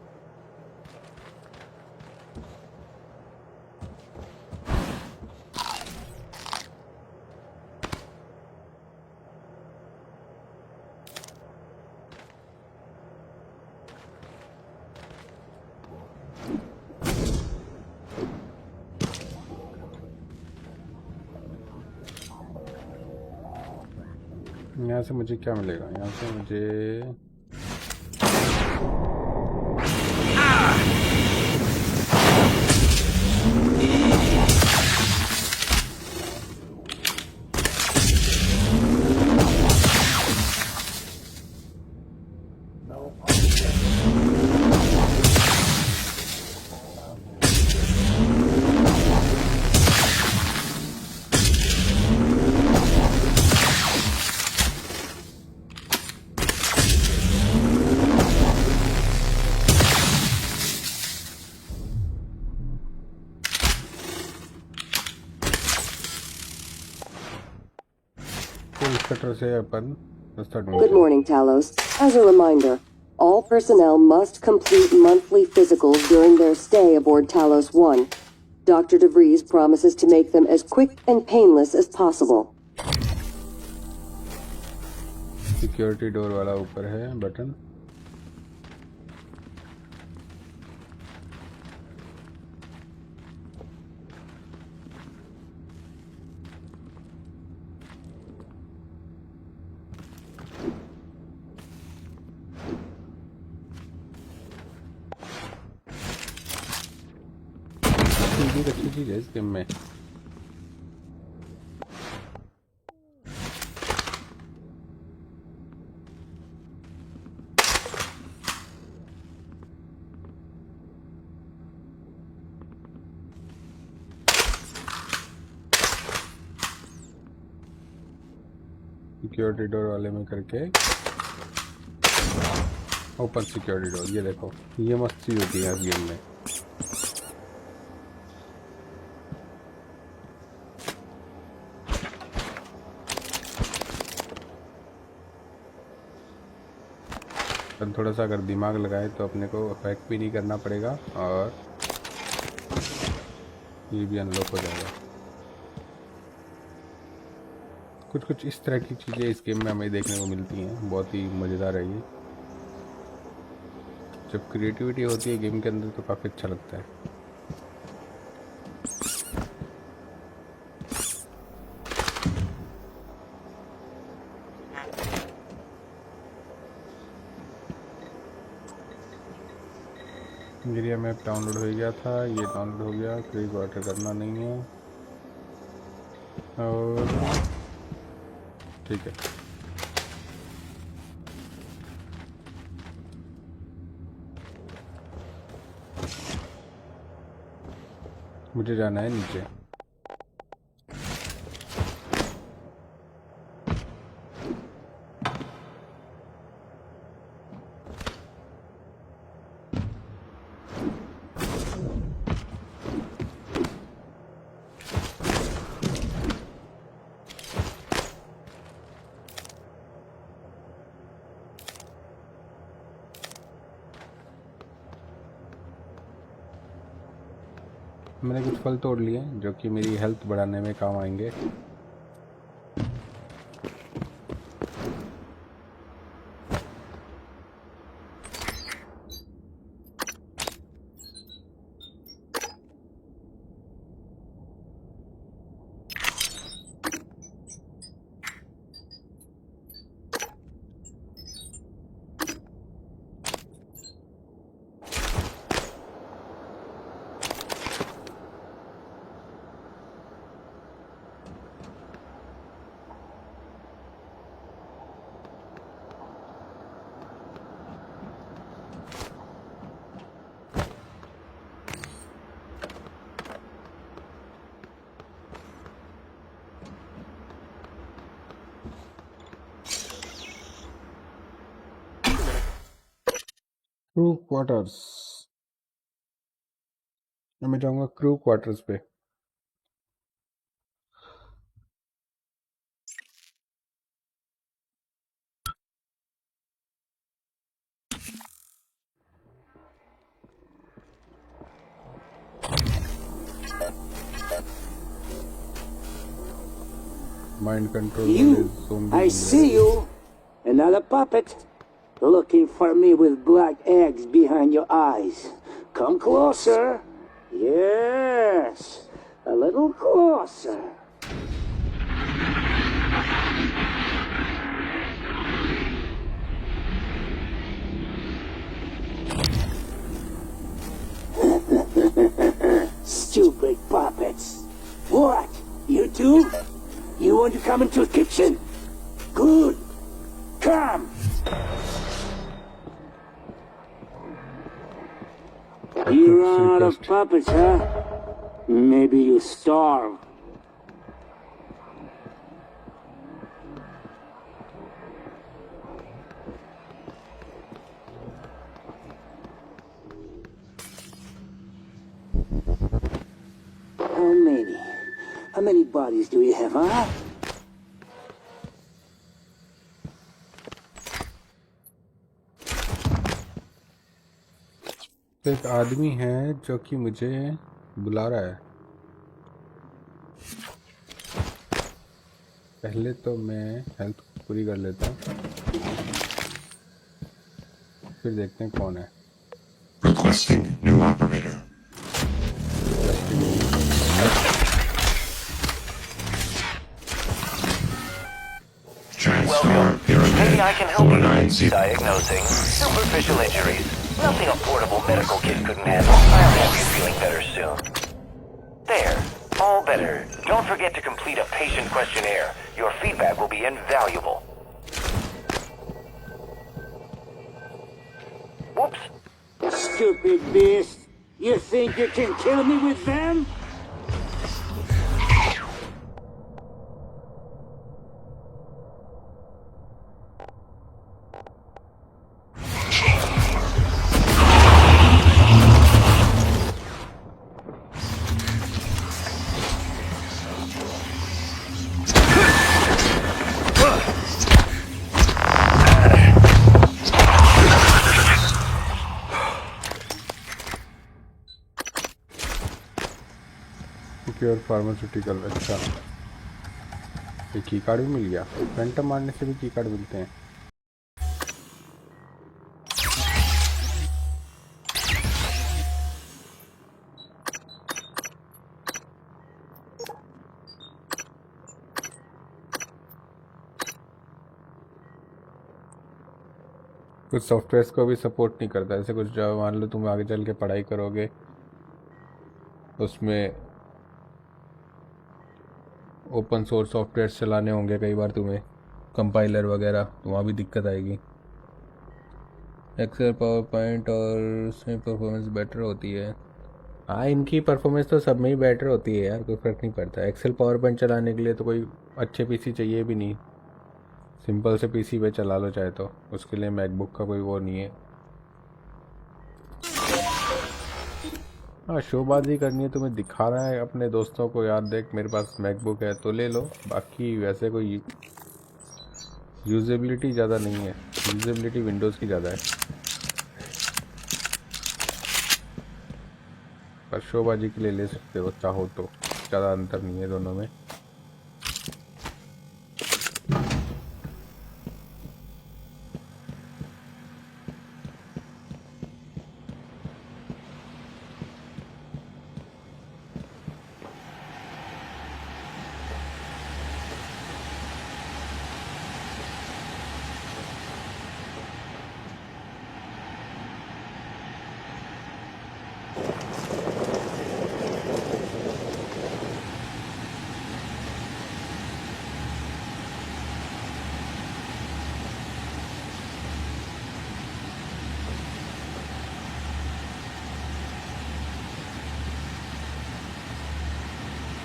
यहाँ से मुझे क्या मिलेगा? यहाँ से मुझे कटर से अपन start. Good morning, Talos. As a reminder, all personnel must complete monthly physicals during their stay aboard Talos 1. Dr. DeVries promises to make them as quick and painless as possible. Security door वाला ऊपर है button. अच्छी चीज है इस game में। Security door वाले में करके ओपन सिक्योरिटी डोर, ये देखो ये मस्त चीज होती है इस गेम में। थोड़ा सा अगर दिमाग लगाए तो अपने को हैक भी नहीं करना पड़ेगा और ये भी अनलॉक हो जाएगा। कुछ इस तरह की चीज़ें इस गेम में हमें देखने को मिलती हैं, बहुत ही मज़ेदार है ये। जब क्रिएटिविटी होती है गेम के अंदर तो काफ़ी अच्छा लगता है। एरिया मैप डाउनलोड हो गया था, ये डाउनलोड हो गया, क्रीक वाटर करना नहीं है और ठीक है। मुझे जाना है नीचे। मैंने कुछ फल तोड़ लिए जो कि मेरी हेल्थ बढ़ाने में काम आएंगे। क्रू क्वार्टर्स, मैं जाऊंगा क्रू क्वार्टर्स पे। Mind control You, is zombie I see you. Another puppet. Looking for me with black eggs behind your eyes. Come closer. Yes. A little closer. Stupid puppets. What? You too? You want to come into the kitchen? Good. Come. You run out of puppets, huh? Maybe you starve. How many? How many bodies do we have, huh? एक आदमी है जो कि मुझे बुला रहा है। पहले तो मैं हेल्थ पूरी कर लेता हूँ, फिर देखते हैं कौन है। Requesting new operator. Welcome. Maybe I can help you. Diagnosing superficial injuries. Nothing a portable medical kit couldn't handle. I'll have you feeling better soon. There. All better. Don't forget to complete a patient questionnaire. Your feedback will be invaluable. Whoops. Stupid beast. You think you can kill me with them? Pure pharmaceutical. अच्छा, ये की card भी मिल गया। Phantom मारने से भी की card मिलते हैं। कुछ सॉफ्टवेयर्स को भी सपोर्ट नहीं करता। ऐसे कुछ जो मान लो तुम आगे चल के पढ़ाई करोगे, उसमें ओपन सोर्स सॉफ्टवेयर चलाने होंगे कई बार तुम्हें, कंपाइलर वगैरह, तो वहाँ भी दिक्कत आएगी। एक्सेल, पावर पॉइंट और उसमें परफॉर्मेंस बेटर होती है। हाँ, इनकी परफॉर्मेंस तो सब में ही बेटर होती है यार, कोई फ़र्क नहीं पड़ता। एक्सेल पावर पॉइंट चलाने के लिए तो कोई अच्छे पीसी चाहिए भी नहीं, सिंपल से पीसी पे चला लो चाहे, तो उसके लिए मैकबुक का कोई वो नहीं है। हाँ, शोबाजी करनी है, तुम्हें दिखा रहा है अपने दोस्तों को, यार देख मेरे पास मैकबुक है तो ले लो। बाकी वैसे कोई यूजेबिलिटी ज़्यादा नहीं है, यूजेबिलिटी विंडोज़ की ज़्यादा है। पर शोबाजी के लिए ले सकते हो चाहो तो, ज़्यादा अंतर नहीं है दोनों में।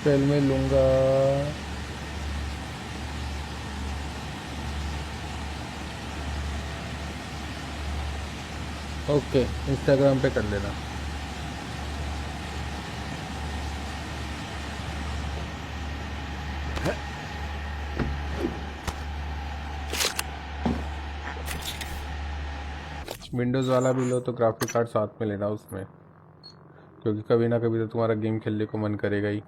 ट्रेल में लूँगा। ओके, इंस्टाग्राम पे कर लेना। विंडोज़ वाला भी लो तो ग्राफिक कार्ड साथ में लेना उसमें, क्योंकि कभी ना कभी तो तुम्हारा गेम खेलने को मन करेगा ही,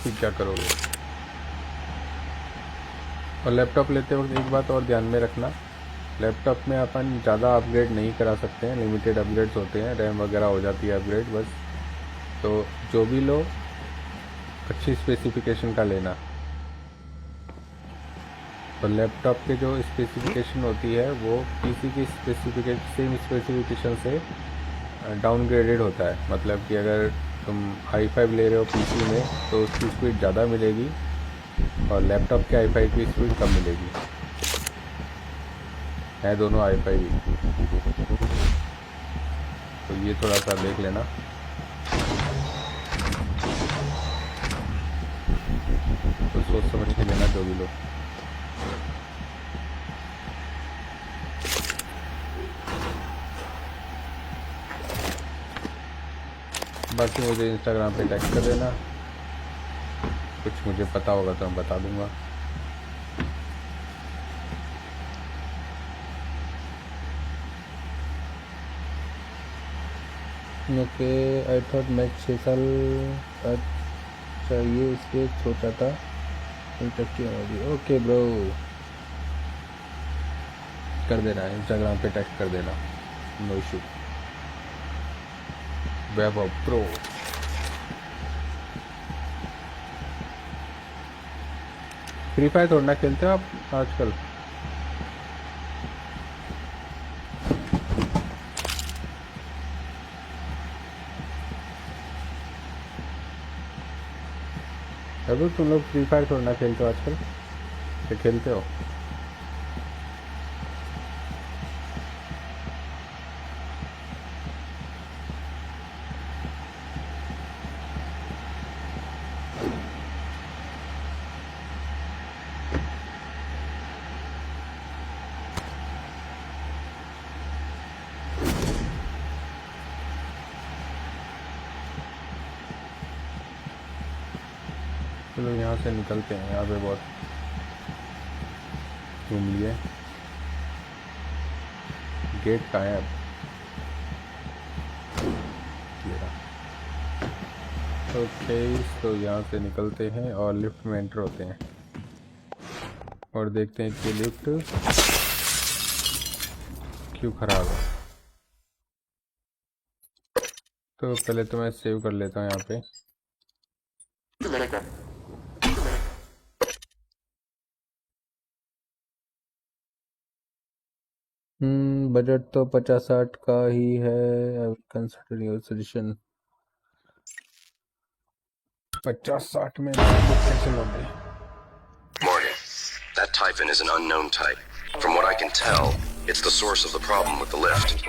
फिर क्या करोगे। और लैपटॉप लेते वक्त एक बात और ध्यान में रखना, लैपटॉप में अपन ज़्यादा अपग्रेड नहीं करा सकते हैं, लिमिटेड अपग्रेड्स होते हैं, रैम वगैरह हो जाती है अपग्रेड बस। तो जो भी लो अच्छी स्पेसिफिकेशन का लेना। तो लैपटॉप के जो स्पेसिफिकेशन होती है वो पीसी की सेम स्पेसिफिकेशन से डाउनग्रेडेड होता है। मतलब कि अगर तुम i5 ले रहे हो पीसी में तो उसकी स्पीड ज़्यादा मिलेगी और लैपटॉप के i5 की स्पीड कम मिलेगी। है दोनों i5 ही, तो ये थोड़ा सा देख लेना। तो सोच समझ के लेना जो भी लो। बाकी मुझे इंस्टाग्राम पे टैग कर देना, कुछ मुझे पता होगा तो मैं बता दूंगा। ओके, आई थॉट मैच 6 साल चाहिए इसलिए सोचा था। ओके ब्रो, कर देना, इंस्टाग्राम पे टैग कर देना, नो इशू। वैभव प्रो। फ्री फायर थोड़ा खेलते हो आप आजकल? अभी तुम लोग फ्री फायर थोड़ा खेलते हो आजकल, क्या खेलते हो? चलो यहाँ से निकलते हैं, यहाँ पे बहुत घूम लिए। गेट कहाँ है अब? ओके, तो यहाँ से निकलते हैं और लिफ्ट में एंटर होते हैं और देखते हैं कि लिफ्ट क्यों खराब है। तो पहले तो मैं सेव कर लेता हूँ यहाँ पे। बजट तो 50-60 का ही है। I will consider your suggestion. 50-60 में कैसे लोगे? Morgan, that Typhon is an unknown type. From what I can tell, it's the source of the problem with the lift.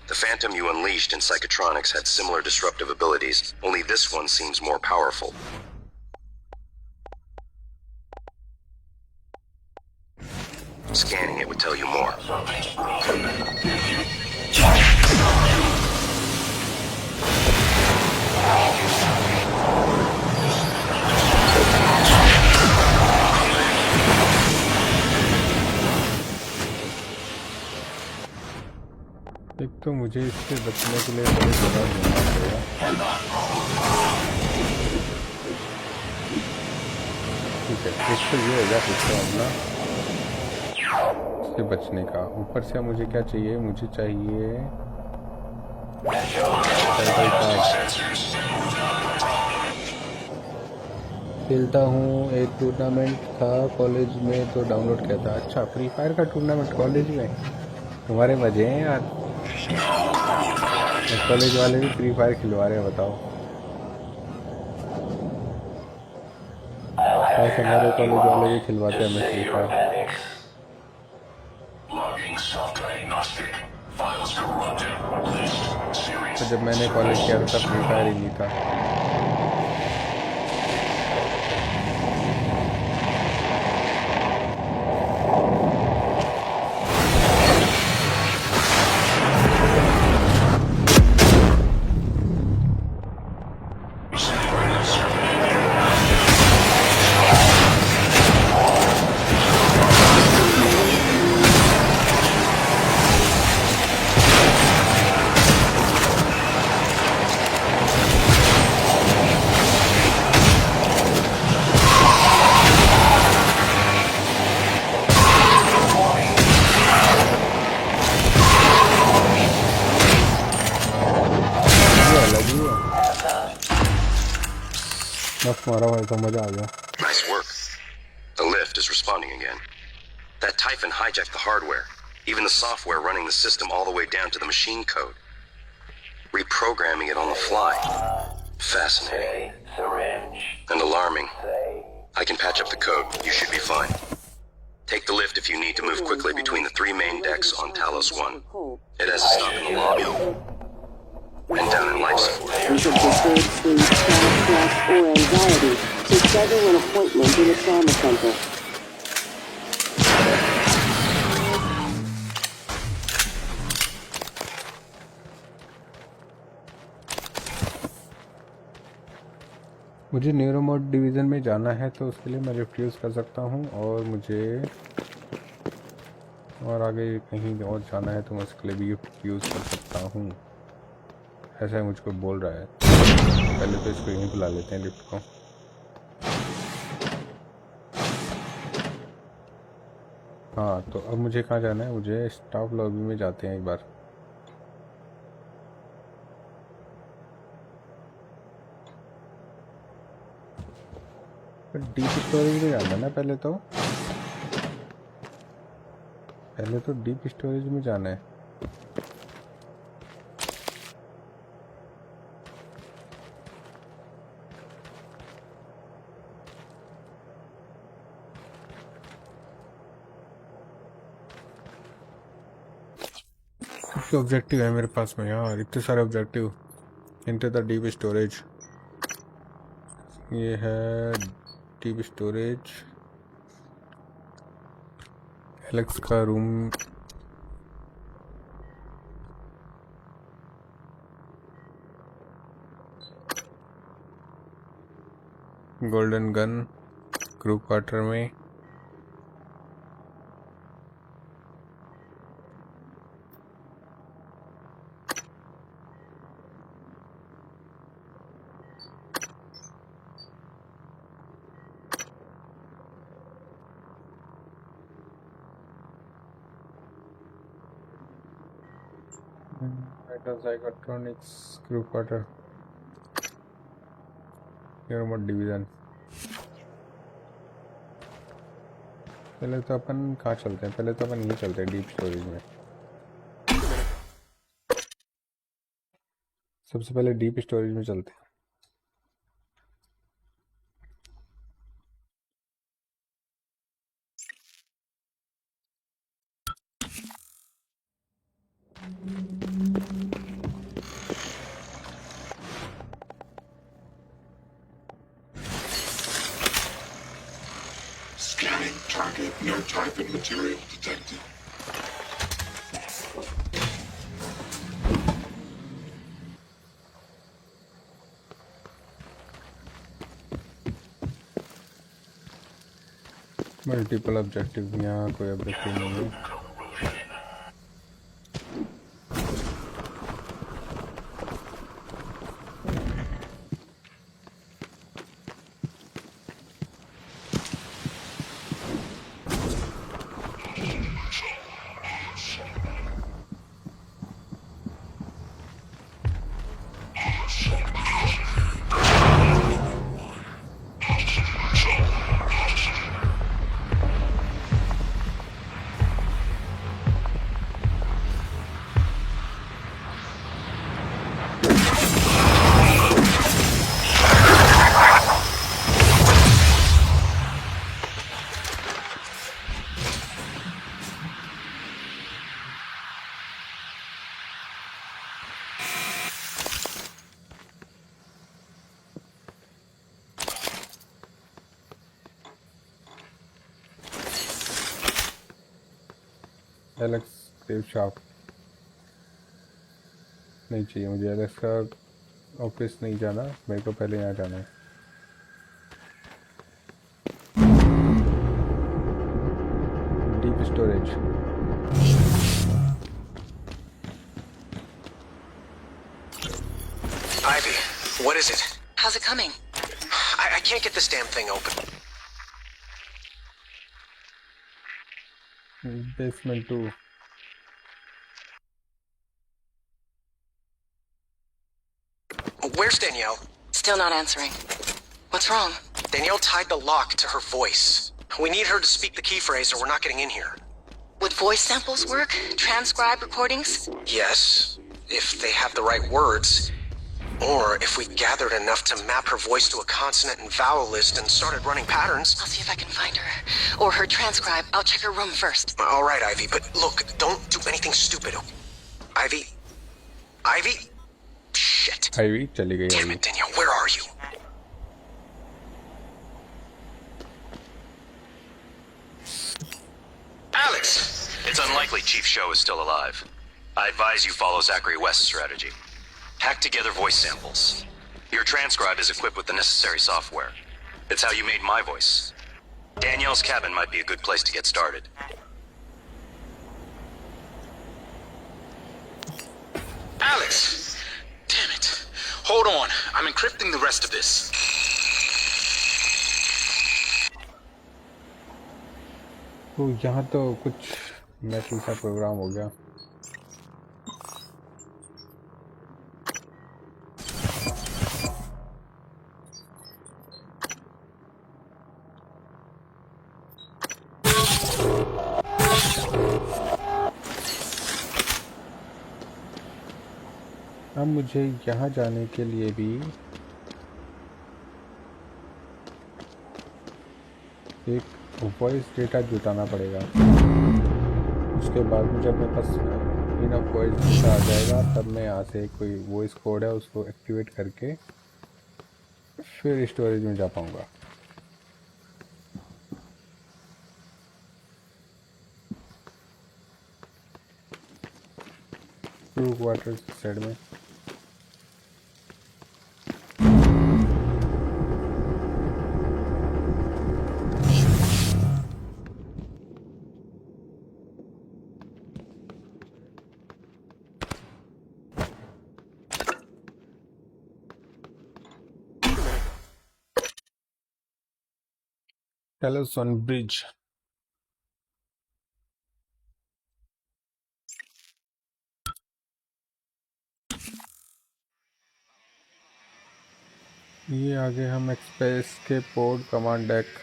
The Phantom you unleashed in Psychotronics had similar disruptive abilities, only this one seems more powerful. Scanning it would tell you more. तो मुझे इससे बचने के लिए बड़ी जगह ढूंढना पड़ेगा। ठीक है, एक तो ये हो गया सिस्टम अपना इससे बचने का। ऊपर से मुझे क्या चाहिए, मुझे चाहिए खेलता हूँ। एक टूर्नामेंट था कॉलेज में तो डाउनलोड किया था। अच्छा, फ्री फायर का टूर्नामेंट कॉलेज में, तुम्हारे मजे हैं यार। कॉलेज वाले भी फ्री फायर खिलवा रहे हैं, बताओ। ऐसे हमारे कॉलेज वाले भी खिलवाते हैं हमें फ्री फायर। तो जब मैंने कॉलेज किया था तब फ्री फायर ही नहीं था। Nice work. The lift is responding again. That Typhon hijacked the hardware, even the software running the system all the way down to the machine code. Reprogramming it on the fly. Fascinating. And alarming. I can patch up the code. You should be fine. Take the lift if you need to move quickly between the 3 main decks on Talos 1. It has a stop in the lobby. And down in life support. Because of disturbed sleep, stress, or anxiety, to schedule an appointment in a trauma center. मुझे न्यूरोमोड division में जाना है तो उसके लिए मैं lift use कर सकता हूँ, और मुझे और आगे कहीं और जाना है तो मैं उसके लिए भी लिफ्ट यूज़ कर सकता हूँ। ऐसा है मुझको बोल रहा है। पहले तो इसको यहीं बुला लेते हैं लिफ्ट को। हाँ, तो अब मुझे कहाँ जाना है? मुझे स्टाफ लॉबी में जाते हैं एक बार। डीप स्टोरेज में जाना ना पहले तो डीप स्टोरेज में जाना है। ऑब्जेक्टिव है मेरे पास में यार, इतने सारे objective. Into the deep storage, ये है डीप स्टोरेज। एलेक्स का room, golden gun crew quarter में, Zygotronics crew quarter, न्यूरोमोड डिवीजन। पहले तो अपन कहाँ चलते हैं? पहले तो अपन यहीं चलते हैं डीप स्टोरेज में। सबसे पहले डीप स्टोरेज में चलते हैं। Scanning target. No Typhon material detected. Multiple objective, यहाँ कोई ऑब्जेक्टिव नहीं है। एलेक्स क्रेव शॉप नहीं चाहिए मुझे। एलेक्स का ऑफिस नहीं जाना, मेरे को पहले यहाँ जाना है। Deep storage. Ivy, what is it? How's it coming? I can't get this damn thing open. Basement 2। Where's Danielle? Still not answering. What's wrong? Danielle tied the lock to her voice. We need her to speak the key phrase or we're not getting in here. Would voice samples work? Transcribe recordings? Yes, if they have the right words. Or if we gathered enough to map her voice to a consonant and vowel list and started running patterns. I'll see if I can find her. Or her transcribe. I'll check her room first. All right, Ivy, but look, don't do anything stupid. Ivy? Ivy? Shit. Ivy चली गई। Damn it, Danielle, where are you? Alex! It's unlikely Chief Show is still alive. I advise you follow Zachary West's strategy. Hack together voice samples. Your transcribe is equipped with the necessary software. It's how you made my voice. Danielle's cabin might be a good place to get started. Alex! Damn it. Hold on. I'm encrypting the rest of this. तो यहाँ तो कुछ message सा programme हो गया। अब मुझे यहाँ जाने के लिए भी एक वॉइस डेटा जुटाना पड़ेगा। उसके बाद में जब मेरे पास इनफ वॉइस डेटा आ जाएगा तब मैं यहाँ से कोई वॉइस कोड है उसको एक्टिवेट करके फिर स्टोरेज में जा पाऊँगा। ब्रू वाटर साइड में Talos on bridge। ये आगे हम एक्सप्रेस के port command deck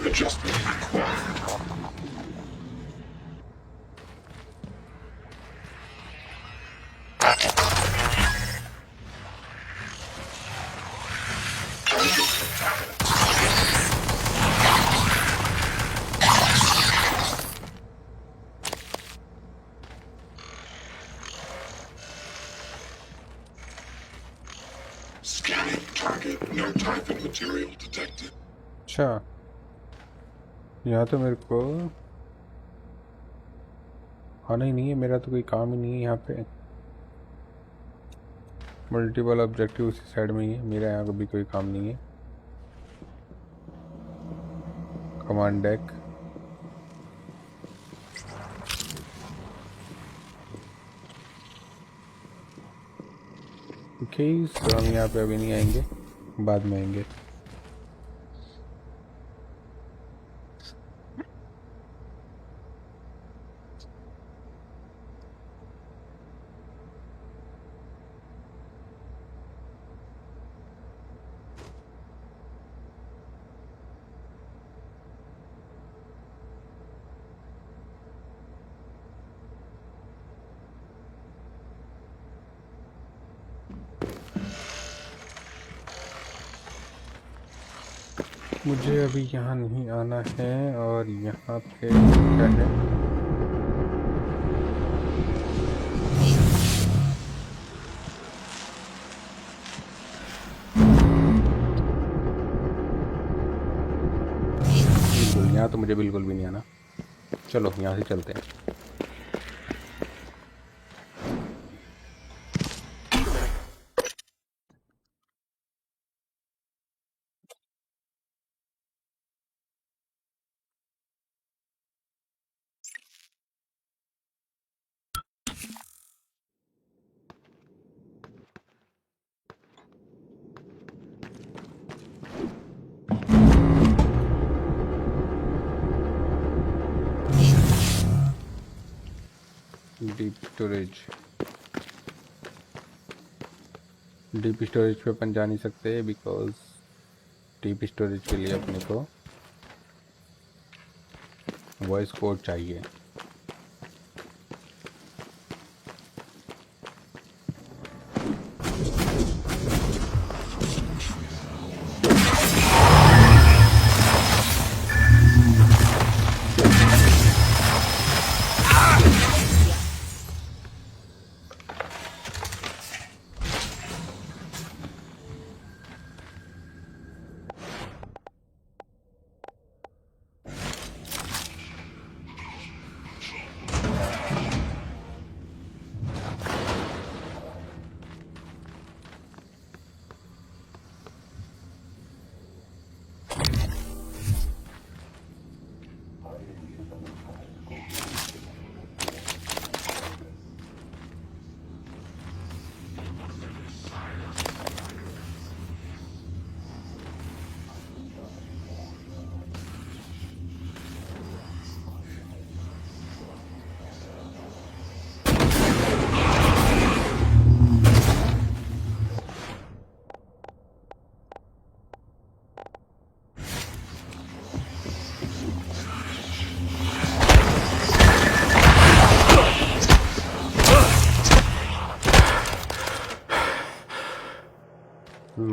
Adjustment required. Scanning target. No typing material detected. अच्छा यहाँ तो मेरे को आना ही नहीं है। मेरा तो कोई काम ही नहीं है यहाँ पे। मल्टीपल ऑब्जेक्टिव उसी साइड में ही है। मेरा यहाँ भी कोई काम नहीं है। Command deck okay. तो हम यहाँ पे अभी नहीं आएंगे, बाद में आएंगे। मुझे अभी यहाँ नहीं आना है। और यहाँ पे क्या है? बिल्कुल, यहाँ तो मुझे बिल्कुल भी नहीं आना। चलो यहाँ से चलते हैं। डीप स्टोरेज पे अपन जा नहीं सकते बिकॉज डीप स्टोरेज के लिए अपने को वॉइस कोड चाहिए।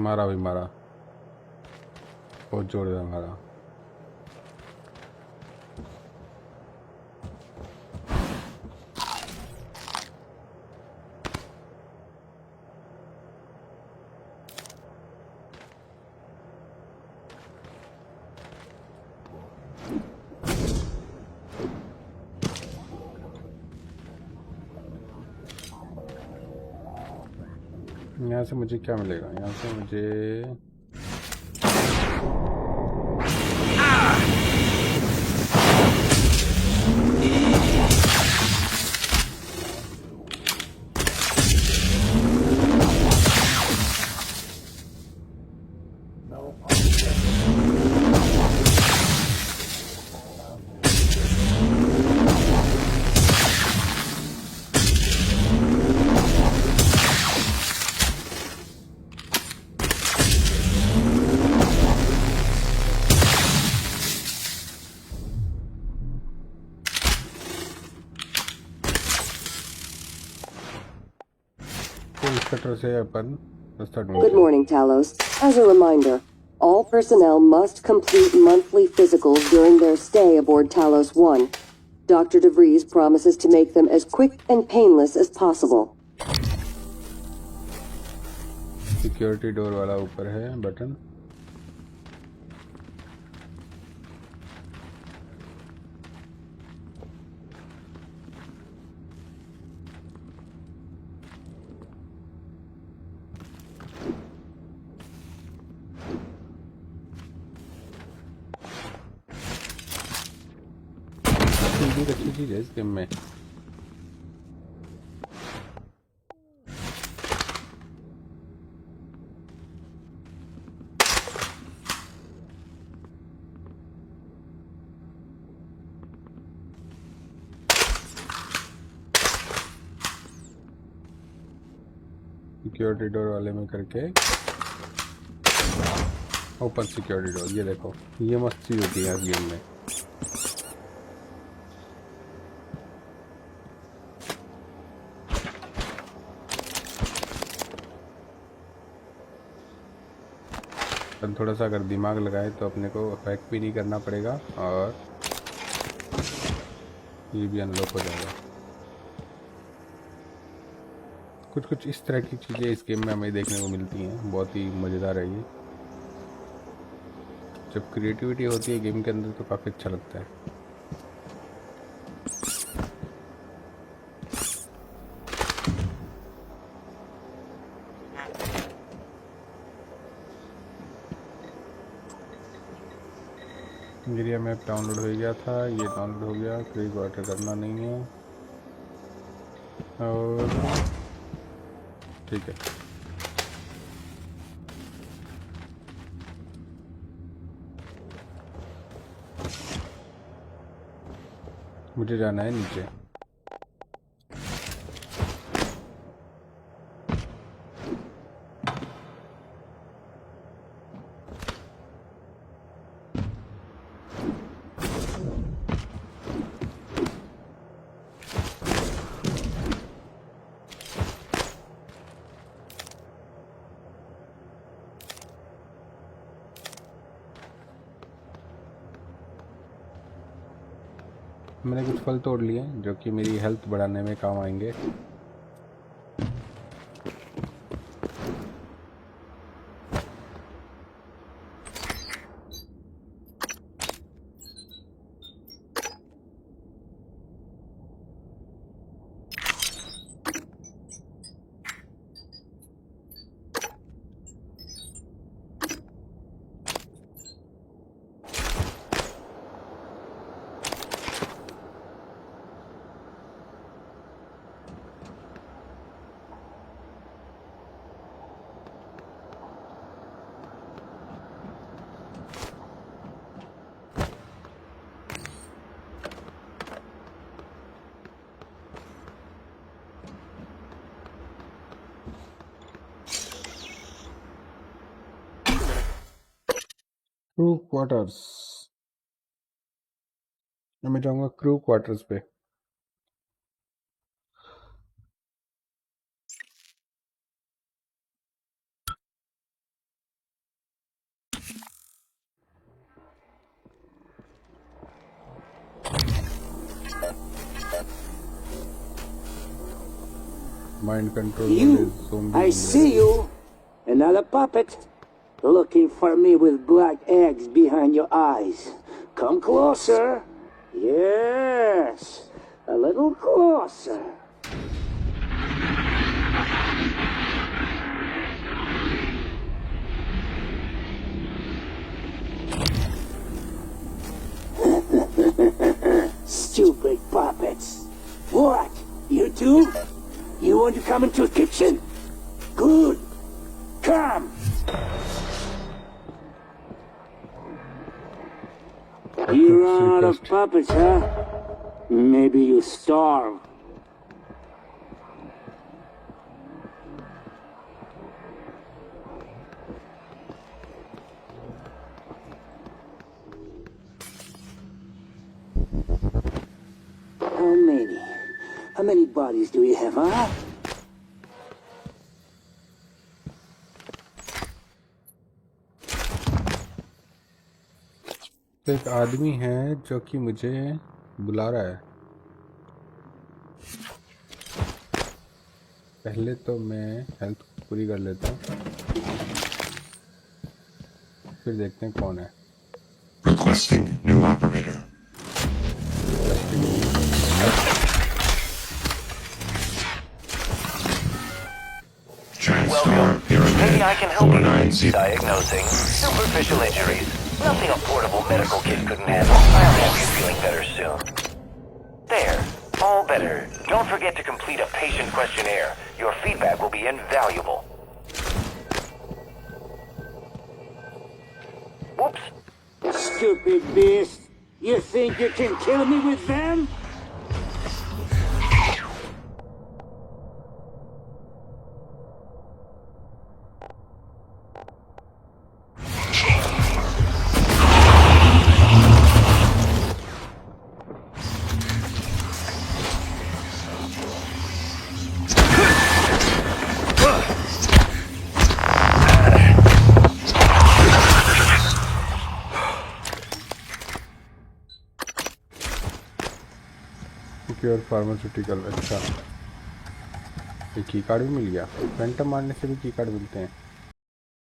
मारा भी मारा, बहुत जोरदार मारा। यहाँ से मुझे क्या मिलेगा? यहाँ से मुझे से अपन रास्ता ढूंढते हैं। Good morning, Talos. As a reminder, all personnel must complete monthly physicals during their stay aboard Talos 1. Dr. DeVries promises to make them as quick and painless as possible. Security door वाला ऊपर है button. अच्छी चीज है इस game में। Security door वाले में करके ओपन सिक्योरिटी डोर, ये देखो ये मस्त चीज होती है इस गेम में। अपन थोड़ा सा अगर दिमाग लगाए तो अपने को हैक भी नहीं करना पड़ेगा और ये भी अनलॉक हो जाएगा। कुछ कुछ इस तरह की चीज़ें इस गेम में हमें देखने को मिलती हैं, बहुत ही मज़ेदार है ये। जब क्रिएटिविटी होती है गेम के अंदर तो काफ़ी अच्छा लगता है। एरिया मैप डाउनलोड हो गया था, ये डाउनलोड हो गया। क्रीक वाटर करना नहीं है और ठीक है। मुझे जाना है नीचे। मैंने कुछ फल तोड़ लिए जो कि मेरी हेल्थ बढ़ाने में काम आएंगे। क्रू क्वार्टर्स, मैं जाऊंगा क्रू क्वार्टर्स पे। Mind control You, is zombie. I see you. Another puppet. Looking for me with black eggs behind your eyes. Come closer. Yes. A little closer. Stupid puppets. What? You too? You want to come into the kitchen? Good. Come. You run out of puppets, huh? Maybe you starve. How many? How many bodies do you have, huh? एक आदमी है जो कि मुझे बुला रहा है। पहले तो मैं हेल्थ पूरी कर लेता हूँ, फिर देखते हैं कौन है। Requesting new operator. Welcome. Transtar Pyramid Maybe I can help you. 490. Diagnosing superficial injuries. Nothing a portable medical kit couldn't handle. I'll have you feeling better soon. There. All better. Don't forget to complete a patient questionnaire. Your feedback will be invaluable. Whoops. Stupid beast. You think you can kill me with them? Secure pharmaceutical, अच्छा ये की card भी मिल गया। Phantom मारने से भी की card मिलते हैं।